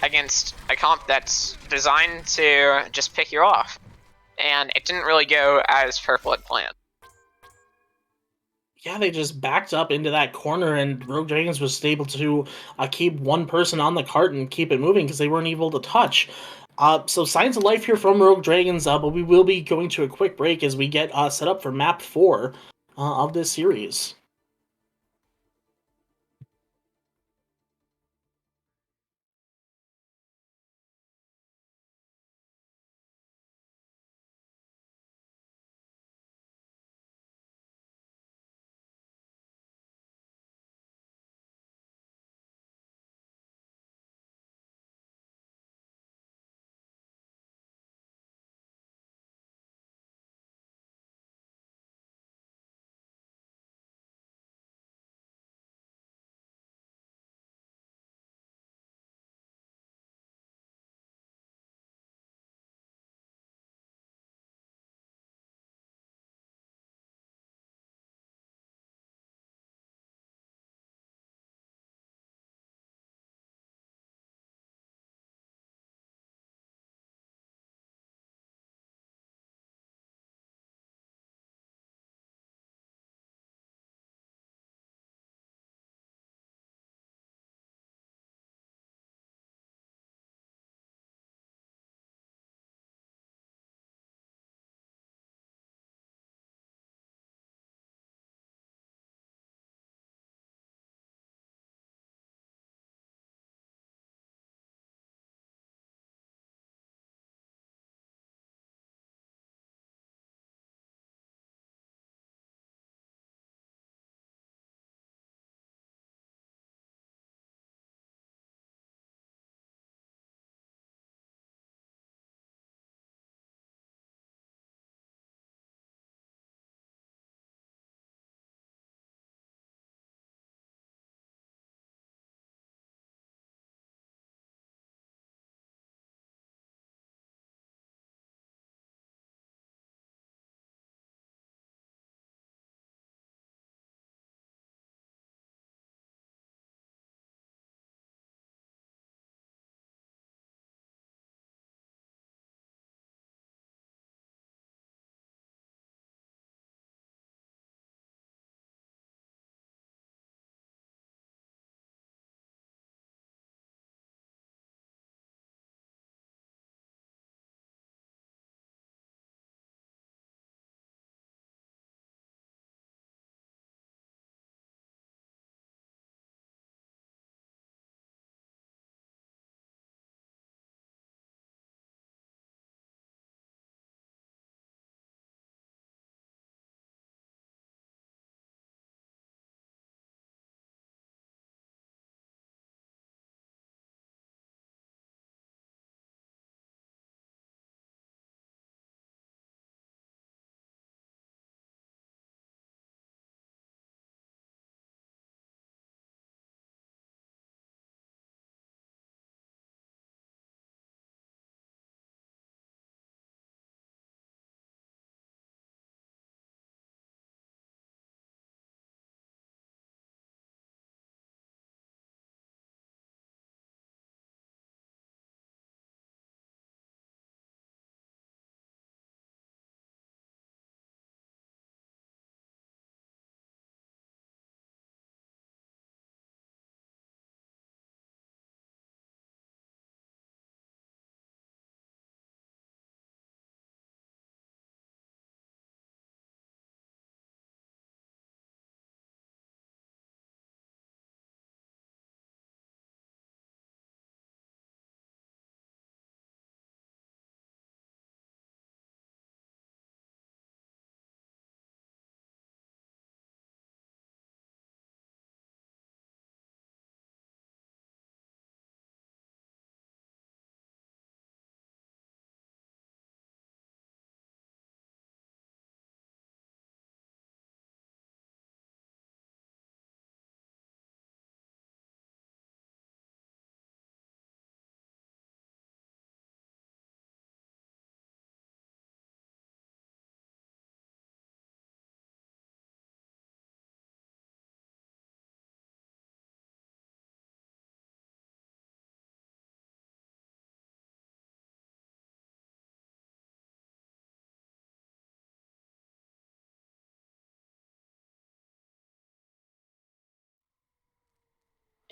against a comp that's designed to just pick you off. And it didn't really go as Prpl had planned. Yeah, they just backed up into that corner, and Rogue Dragons was able to keep one person on the cart and keep it moving because they weren't able to touch. So signs of life here from Rogue Dragons, but we will be going to a quick break as we get set up for map 4 of this series.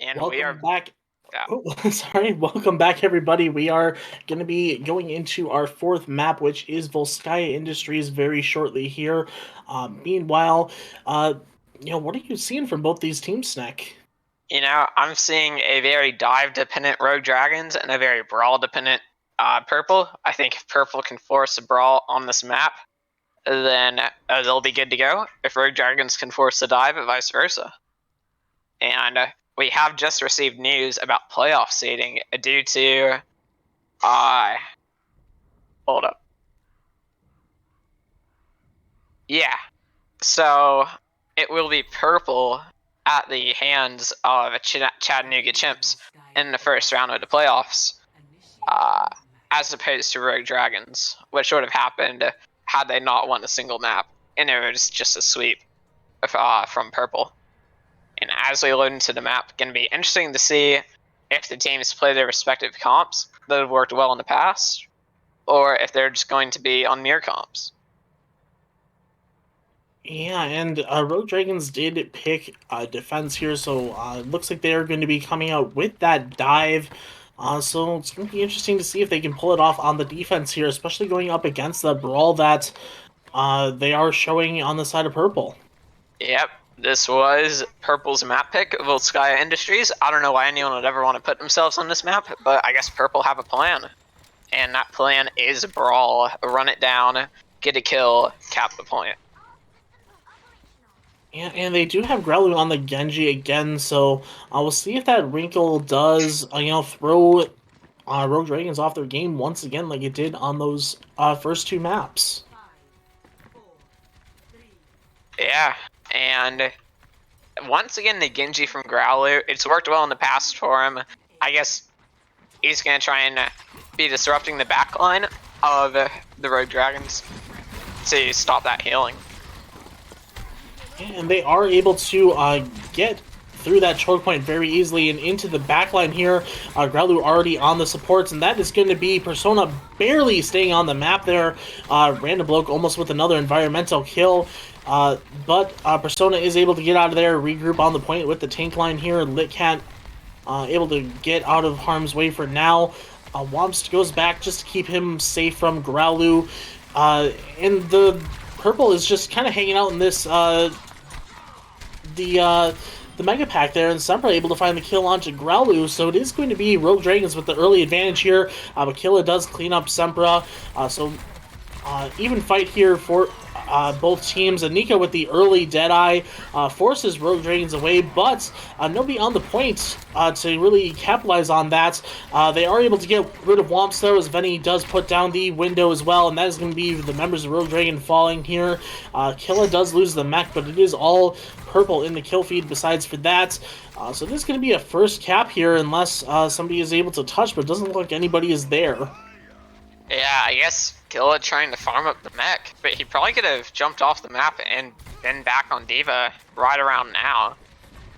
And we are Welcome back. yeah. Oh, sorry. Welcome back, everybody. We are going to be going into our fourth map, which is Volskaya Industries, very shortly here. Meanwhile, uh, what are you seeing from both these teams, Snack? I'm seeing a very dive-dependent Rogue Dragons and a very brawl-dependent Prpl. I think if Prpl can force a brawl on this map, then they'll be good to go. If Rogue Dragons can force a dive, and vice versa. And we have just received news about playoff seeding due to... hold up. Yeah, so it will be Prpl at the hands of Chattanooga Chimps in the first round of the playoffs, as opposed to Rogue Dragons, which would have happened had they not won a single map, and it was just a sweep from Prpl. And as we load into the map, going to be interesting to see if the teams play their respective comps that have worked well in the past, or if they're just going to be on mirror comps. Yeah, and Rogue Dragons did pick defense here, so it looks like they're going to be coming out with that dive. So it's going to be interesting to see if they can pull it off on the defense here, especially going up against the brawl that they are showing on the side of Prpl. Yep, this was Prpl's map pick, Volskaya Industries. I don't know why anyone would ever want to put themselves on this map, but I guess Prpl have a plan. And that plan is brawl, run it down, get a kill, cap the point. Yeah, and they do have Growlu on the Genji again, so we'll see if that wrinkle does, throw Rogue Dragons off their game once again, like it did on those first two maps. Yeah, and once again the Genji from Growlu, it's worked well in the past for him. I guess he's going to try and be disrupting the backline of the Rogue Dragons to stop that healing. And they are able to get through that choke point very easily and into the backline here. Growlu already on the supports, and that is going to be Persona barely staying on the map there. Random Bloke almost with another environmental kill. But Persona is able to get out of there, regroup on the point with the tank line here. Litcat able to get out of harm's way for now. Womst goes back just to keep him safe from Growlu. And the Prpl is just kind of hanging out in this the Mega Pack there, and Sempra able to find the kill onto Growlu, so it is going to be Rogue Dragons with the early advantage here. But Killa does clean up Sempra, so even fight here for both teams. Anika with the early Deadeye forces Rogue Dragons away, but nobody on the point to really capitalize on that. They are able to get rid of Womps though, as Venny does put down the window as well, and that is going to be the members of Rogue Dragon falling here. Killa does lose the mech, but it is all Prpl in the kill feed besides for that. So this is going to be a first cap here unless somebody is able to touch, but it doesn't look like anybody is there. Yeah, I guess Killa trying to farm up the mech, but he probably could have jumped off the map and been back on D.Va right around now.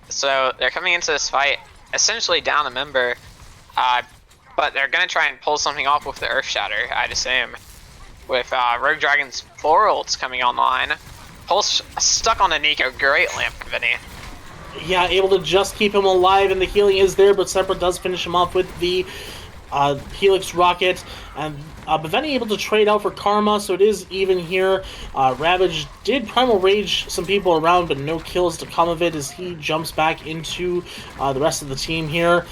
So they're coming into this fight essentially down a member, but they're going to try and pull something off with the Earth Shatter, I'd assume. With Rogue Dragon's 4 ults coming online. Pulse stuck on a Nico, great lamp from Vinny. Yeah, able to just keep him alive, and the healing is there, but Sepra does finish him off with the Helix Rocket, and Baveni able to trade out for Karma, so it is even here. Ravage did Primal Rage some people around, but no kills to come of it as he jumps back into the rest of the team here.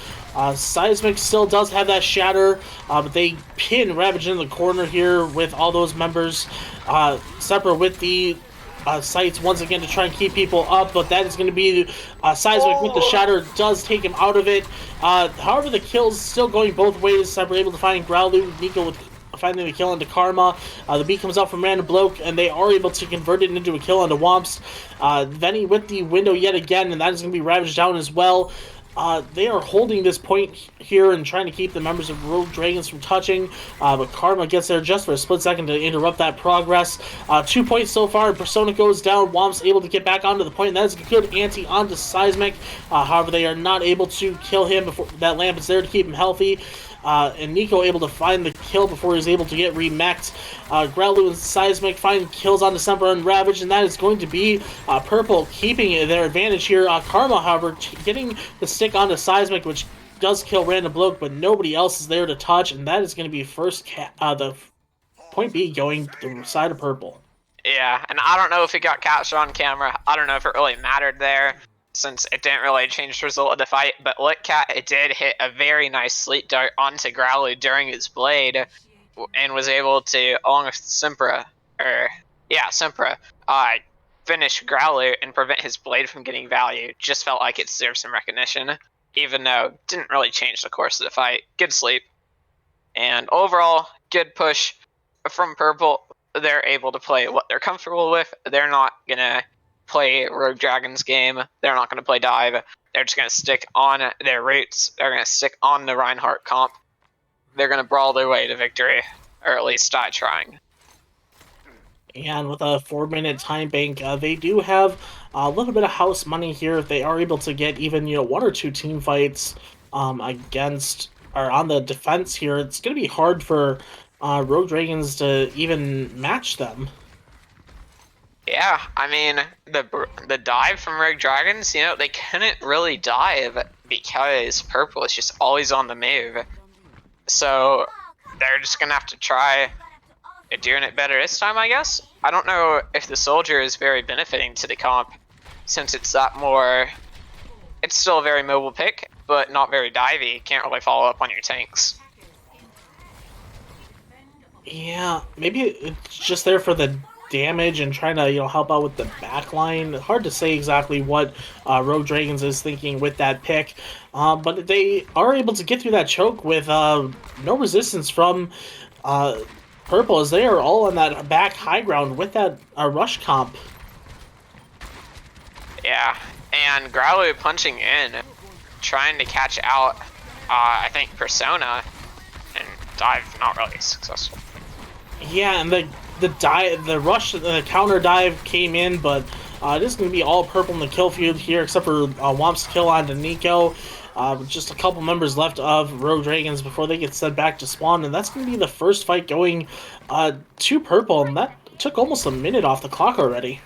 Seismic still does have that Shatter, but they pin Ravage in the corner here with all those members. Sepra with the sights once again to try and keep people up, but that is going to be Seismic with the Shatter, does take him out of it. However, the kill's still going both ways. Cyber able to find Growlu, Nico with finding the kill into Karma. The beat comes out from Random Bloke, and they are able to convert it into a kill onto Womps. Venny with the window yet again, and that is going to be Ravaged down as well. They are holding this point here and trying to keep the members of Rogue Dragons from touching, but Karma gets there just for a split second to interrupt that progress. 2 points so far, Persona goes down, Womps able to get back onto the point, and that is a good anti onto Seismic. However, they are not able to kill him before that lamp is there to keep him healthy. and Nico able to find the kill before he's able to get remech'd. Growlu and Seismic find kills on December and Ravage, and that is going to be Prpl keeping their advantage here. Karma, however, getting the stick onto Seismic, which does kill Random Bloke, but nobody else is there to touch, and that is going to be the point B going to the side of Prpl. Yeah, and I don't know if it got captured on camera. I don't know if it really mattered there, since it didn't really change the result of the fight. But Litcat, it did hit a very nice sleep dart onto Growlu during his blade, and was able to, along with Simpra, finish Growlu and prevent his blade from getting value. Just felt like it deserved some recognition, even though it didn't really change the course of the fight. Good sleep. And overall, good push from Prpl. They're able to play what they're comfortable with. They're not going to play Rogue Dragon's game. They're not going to play dive. They're just going to stick on their roots. They're going to stick on the Reinhardt comp. They're going to brawl their way to victory, or at least die trying. And with a 4-minute time bank, they do have a little bit of house money here. If they are able to get even 1 or 2 team fights against or on the defense here, it's going to be hard for Rogue Dragons to even match them. Yeah, I mean, the dive from Rogue Dragons, they couldn't really dive because Prpl is just always on the move. So they're just going to have to try doing it better this time, I guess. I don't know if the Soldier is very benefiting to the comp, since it's still a very mobile pick, but not very divey. Can't really follow up on your tanks. Yeah, maybe it's just there for the damage and trying to help out with the backline. Hard to say exactly what Rogue Dragons is thinking with that pick, but they are able to get through that choke with no resistance from Prpl, as they are all on that back high ground with that rush comp. Yeah, and Growlu punching in, trying to catch out I think Persona, and dive not really successful. Yeah, and the counter dive came in, but it is going to be all Prpl in the kill field here, except for Womp's kill onto Nico. Just a couple members left of Rogue Dragons before they get sent back to spawn, and that's going to be the first fight going to Prpl, and that took almost a minute off the clock already.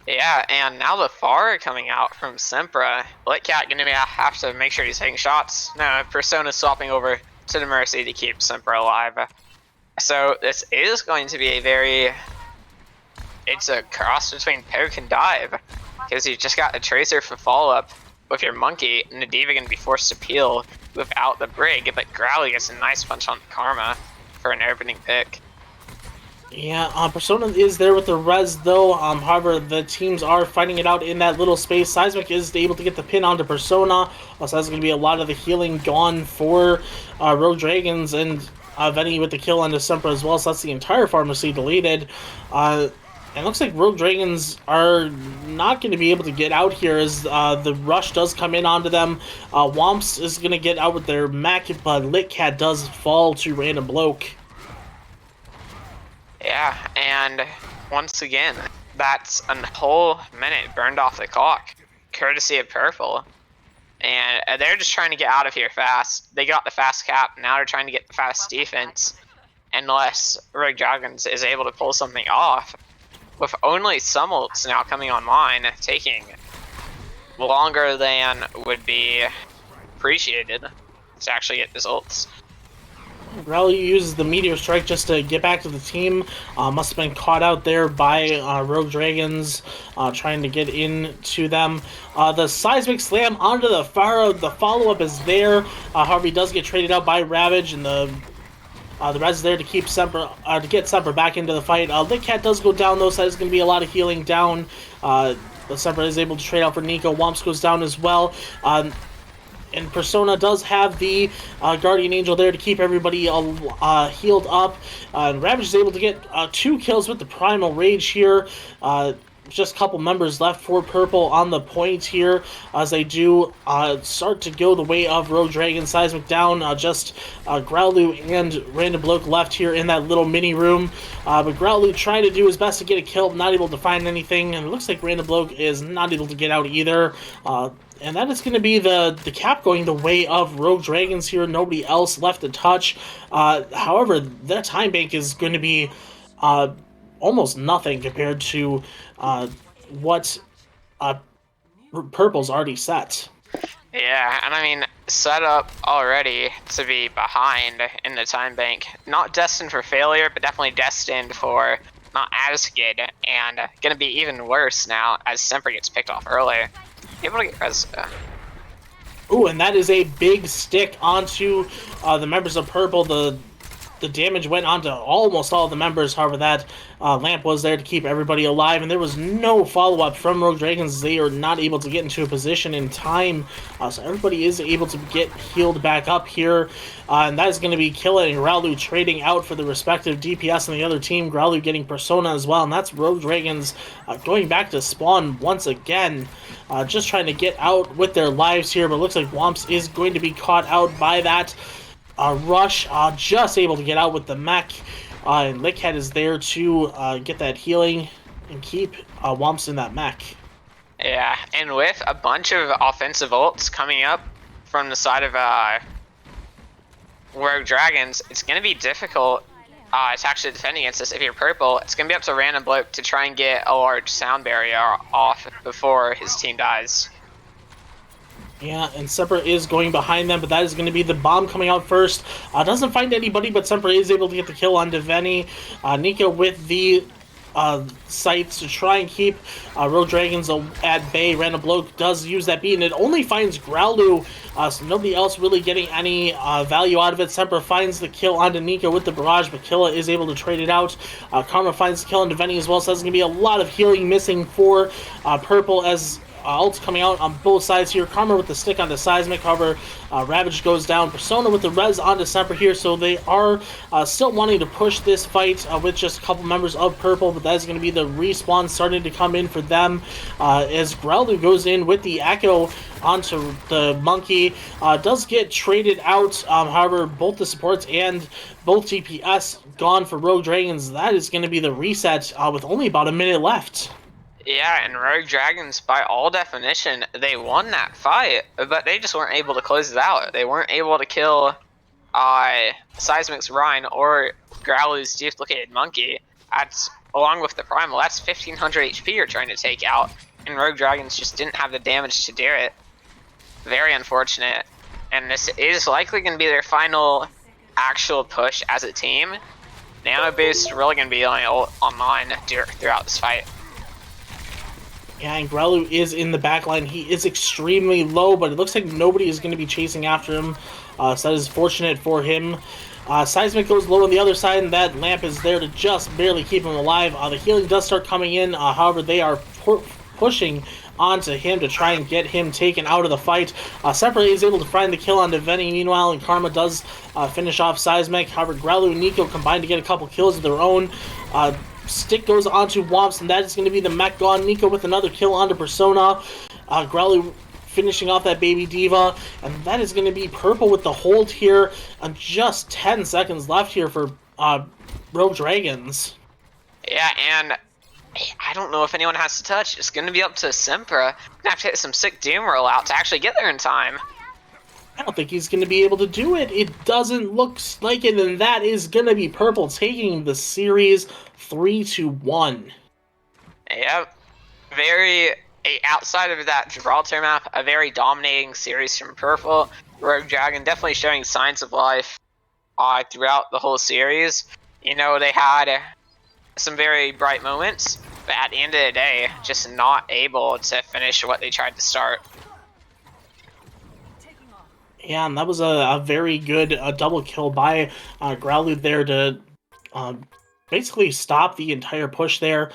Yeah, and now the FAR coming out from Simpra. Litcat going to have to make sure he's taking shots. No, Persona swapping over to the Mercy to keep Simpra alive. So this is going to be it's a cross between poke and dive, because you've just got a Tracer for follow-up with your Monkey, and the D.Va going to be forced to peel without the Brig, but Growly gets a nice punch on Karma for an opening pick. Yeah, Persona is there with the res, though. However, the teams are fighting it out in that little space. Seismic is able to get the pin onto Persona, so that's going to be a lot of the healing gone for Rogue Dragons, and Venny with the kill on December as well, so that's the entire pharmacy deleted. It looks like Rogue Dragons are not going to be able to get out here as the rush does come in onto them. Womps is going to get out with their mech, but Litcat does fall to Random Bloke. Yeah, and once again, that's a whole minute burned off the clock, courtesy of Prpl. And they're just trying to get out of here fast. They got the fast cap, now they're trying to get the fast defense. Unless Rogue Dragons is able to pull something off, with only some ults now coming online, taking longer than would be appreciated to actually get these ults. Growly uses the Meteor Strike just to get back to the team. Must have been caught out there by Rogue Dragons, trying to get into them. The Seismic Slam onto the Pharaoh. The follow-up is there. However, he does get traded out by Ravage, and the res is there to keep Semper, to get Semper back into the fight. Litcat does go down, though, so there's going to be a lot of healing down. Semper is able to trade out for Nico. Womps goes down as well. And Persona does have the Guardian Angel there to keep everybody healed up. And Ravage is able to get 2 kills with the Primal Rage here. just a couple members left for Prpl on the point here as they do start to go the way of Rogue Dragon. Seismic down, just Growlu and Random Bloke left here in that little mini room. But Growlu trying to do his best to get a kill, not able to find anything, and it looks like Random Bloke is not able to get out either. And that is going to be the cap going the way of Rogue Dragons here. Nobody else left to touch. However, their time bank is going to be almost nothing compared to what Prpl's already set. Yeah, and I mean, set up already to be behind in the time bank. Not destined for failure, but definitely destined for not as good, and gonna be even worse now as Semper gets picked off early. Able to get res. Ooh, and that is a big stick onto the members of Prpl. The damage went onto almost all the members. However, that lamp was there to keep everybody alive, and there was no follow-up from Rogue Dragons. They are not able to get into a position in time, so everybody is able to get healed back up here, and that is going to be Killa and Growlu trading out for the respective DPS on the other team. Growlu getting Persona as well, and that's Rogue Dragons going back to spawn once again, just trying to get out with their lives here, but it looks like Womps is going to be caught out by that. Rush just able to get out with the mech, and Lickhead is there to get that healing and keep Womps in that mech. Yeah, and with a bunch of offensive ults coming up from the side of Rogue Dragons, it's going to be difficult to actually defend against this. If you're Prpl, it's going to be up to Random Bloke to try and get a large sound barrier off before his team dies. Yeah, and Semper is going behind them, but that is going to be the bomb coming out first. Doesn't find anybody, but Semper is able to get the kill on Deveni. Nico with the sights to try and keep Rogue Dragons at bay. Random Bloke does use that beat, and it only finds Growlu, so nobody else really getting any value out of it. Semper finds the kill onto Nico with the barrage, but Killa is able to trade it out. Karma finds the kill on Deveni as well, so that's going to be a lot of healing missing for Prpl as ults coming out on both sides here. Karma with the stick onto Seismic. However, Ravage goes down. Persona with the res onto Semper here. So they are still wanting to push this fight with just a couple members of Prpl, but that is going to be the respawn starting to come in for them as Growlu goes in with the Echo onto the Monkey. Does get traded out. However, both the supports and both DPS gone for Rogue Dragons. That is going to be the reset with only about a minute left. Yeah, and Rogue Dragons, by all definition, they won that fight, but they just weren't able to close it out. They weren't able to kill Seismic's Rhine or Growlu's duplicated Monkey. That's, along with the Primal, that's 1500 HP you're trying to take out, and Rogue Dragons just didn't have the damage to do it. Very unfortunate. And this is likely going to be their final actual push as a team. Nano Boost really going to be online throughout this fight. Yeah, and Growlu is in the back line. He is extremely low, but it looks like nobody is going to be chasing after him. So that is fortunate for him. Seismic goes low on the other side, and that lamp is there to just barely keep him alive. The healing does start coming in. However, they are pushing onto him to try and get him taken out of the fight. Semper is able to find the kill on Deveni, meanwhile, and Karma does finish off Seismic. However, Growlu and Nico combine to get a couple kills of their own. Stick goes onto Womps, and that is going to be the mech gone. Nico with another kill onto Persona. Growlu finishing off that baby diva, and that is going to be Prpl with the hold here. And just 10 seconds left here for Rogue Dragons. Yeah, and I don't know if anyone has to touch. It's going to be up to Semper. Gonna have to hit some sick Doom rollout to actually get there in time. I don't think he's going to be able to do it. It doesn't look like it, and that is going to be Prpl taking the series 3-1. Yep. Outside of that Gibraltar map, a very dominating series from Prpl. Rogue Dragon definitely showing signs of life throughout the whole series. You know, they had some very bright moments, but at the end of the day, just not able to finish what they tried to start. Yeah, and that was a very good double kill by Growlu there to basically stop the entire push there.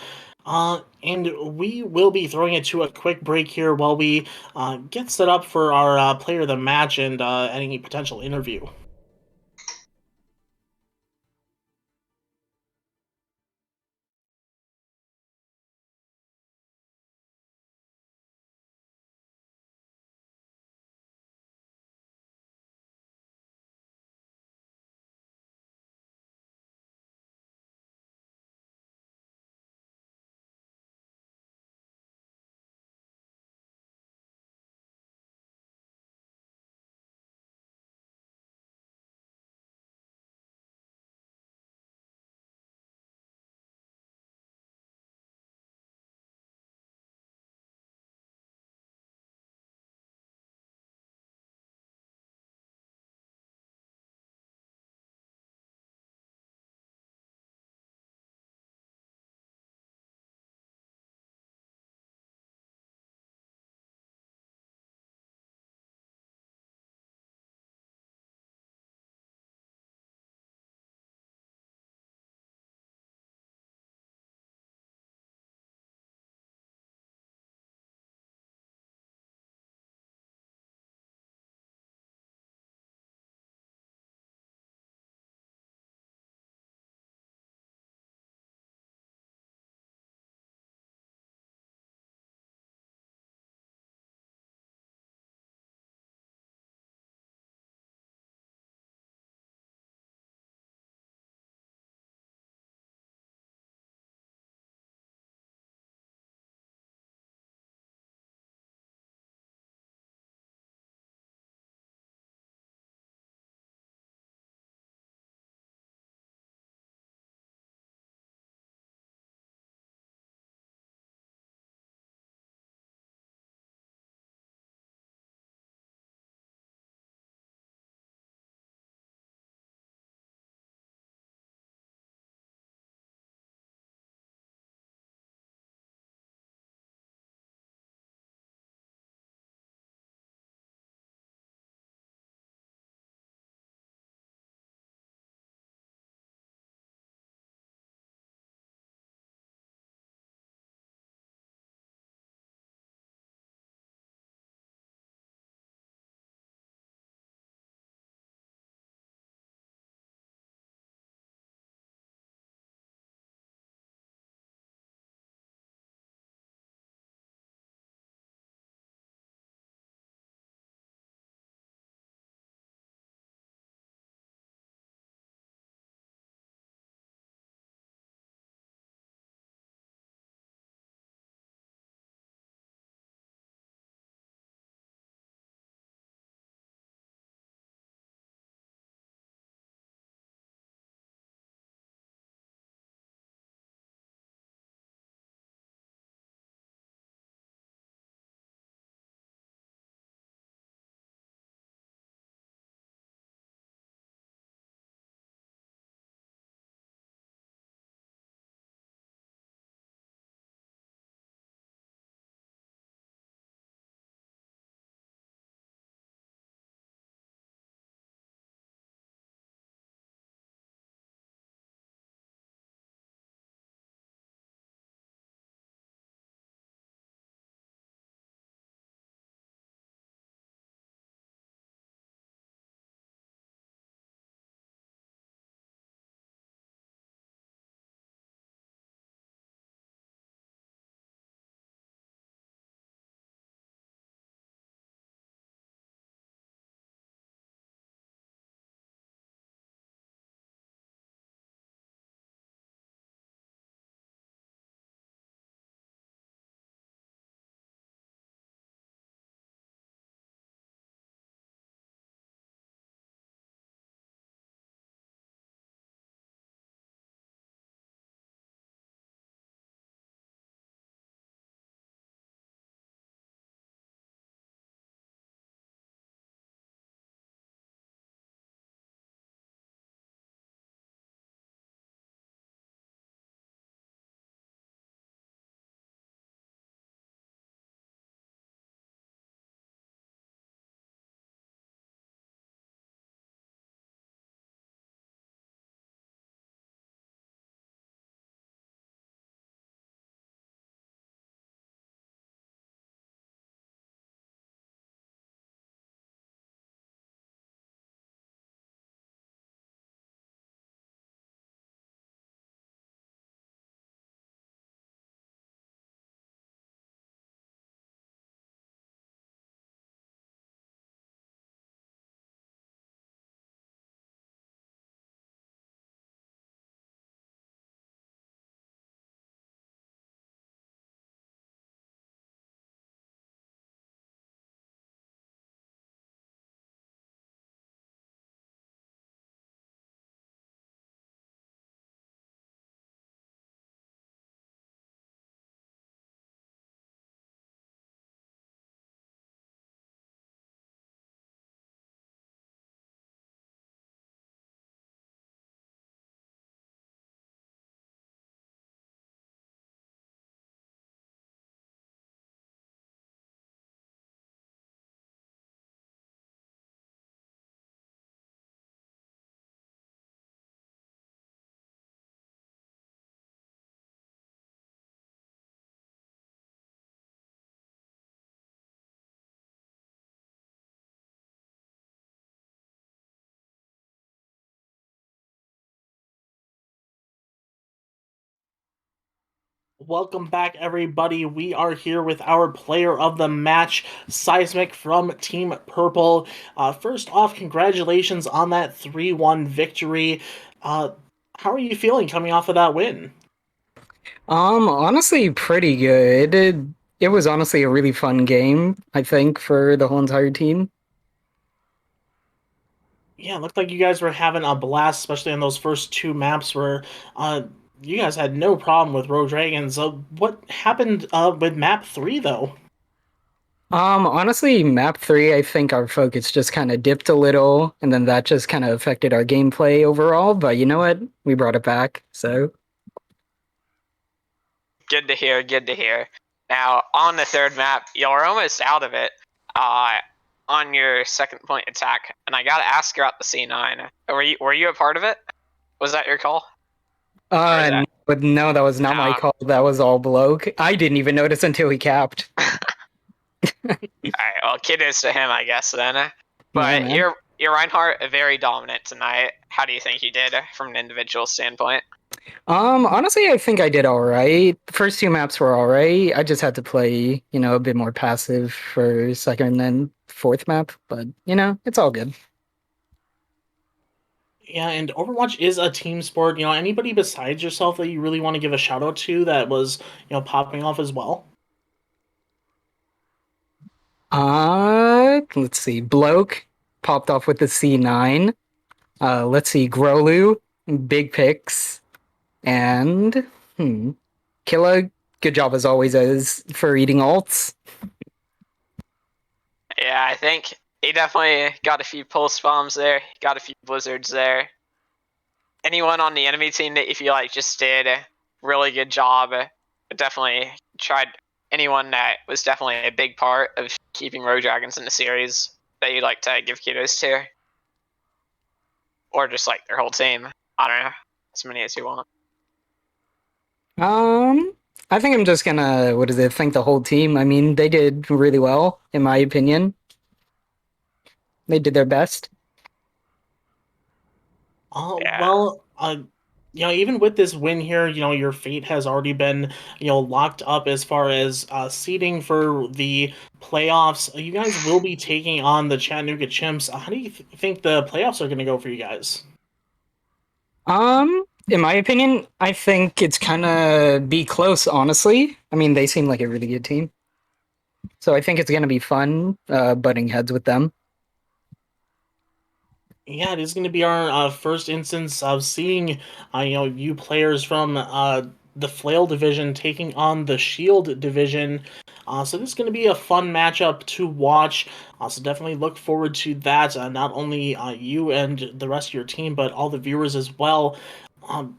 And we will be throwing it to a quick break here while we get set up for our player of the match and any potential interview. Welcome back, everybody. We are here with our player of the match, Seismic from Team Prpl. First off, congratulations on that 3-1 victory. Uh, how are you feeling coming off of that win? Honestly, pretty good. It was honestly a really fun game, I think, for the whole entire team. Yeah, it looked like you guys were having a blast, especially on those first two maps where uh, you guys had no problem with Rogue Dragons. What happened with map 3, though? Honestly, map three, I think our focus just kind of dipped a little, and then that just kind of affected our gameplay overall. But you know what? We brought it back, so. Good to hear. Good to hear. Now on the third map, you're almost out of it. Uh, on your second point attack, and I gotta ask you about the C9. Were you a part of it? Was that your call? Or is that? But no, that was not my No. call. That was all bloke. I didn't even notice until he capped. Alright, well, kudos to him, I guess, then. Yeah, But man. your Reinhardt very dominant tonight. How do you think you did from an individual standpoint? Honestly, I think I did all right. The first two maps were all right. I just had to play, a bit more passive for second and fourth map, but it's all good. Yeah, and Overwatch is a team sport. Anybody besides yourself that you really want to give a shout out to that was, popping off as well? Let's see. Bloke popped off with the C9. Let's see. Grolu, big picks, and Killa, good job as always as for eating alts. Yeah, I think he definitely got a few pulse bombs there, got a few blizzards there. Anyone on the enemy team that you feel like just did a really good job, definitely tried. Anyone that was definitely a big part of keeping Rogue Dragons in the series that you'd like to give kudos to, or just like their whole team. I don't know, as many as you want. Um, I think I'm just gonna, what is it, thank the whole team. I mean, they did really well, in my opinion. They did their best. Yeah. Well, even with this win here, your fate has already been, locked up as far as seeding for the playoffs. You guys will be taking on the Chattanooga Chimps. How do you think the playoffs are going to go for you guys? In my opinion, I think it's kind of be close, honestly. I mean, they seem like a really good team. So I think it's going to be fun butting heads with them. Yeah, it is going to be our first instance of seeing, you players from the Flail division taking on the Shield division. So this is going to be a fun matchup to watch. So definitely look forward to that. Not only you and the rest of your team, but all the viewers as well. Um,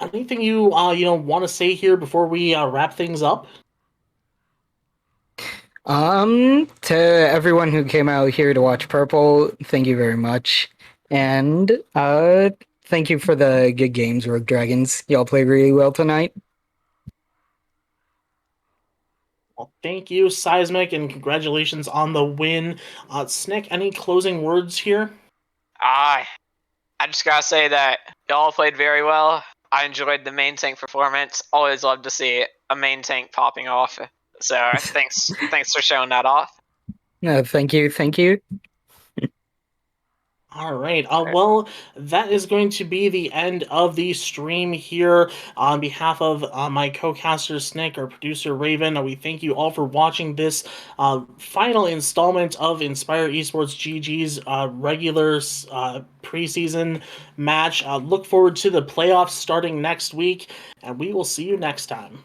Anything you want to say here before we wrap things up? To everyone who came out here to watch Purple, thank you very much. And thank you for the good games, Rogue Dragons. Y'all played really well tonight. Well, thank you, Seismic, and congratulations on the win. Snick, any closing words here? I I just gotta say that y'all played very well. I enjoyed the main tank performance. Always love to see a main tank popping off. So thanks for showing that off. No, thank you, thank you. All right. Well, that is going to be the end of the stream here. On behalf of my co-caster Snick, our producer Raven, we thank you all for watching this final installment of Inspire Esports GG's regular preseason match. Look forward to the playoffs starting next week, and we will see you next time.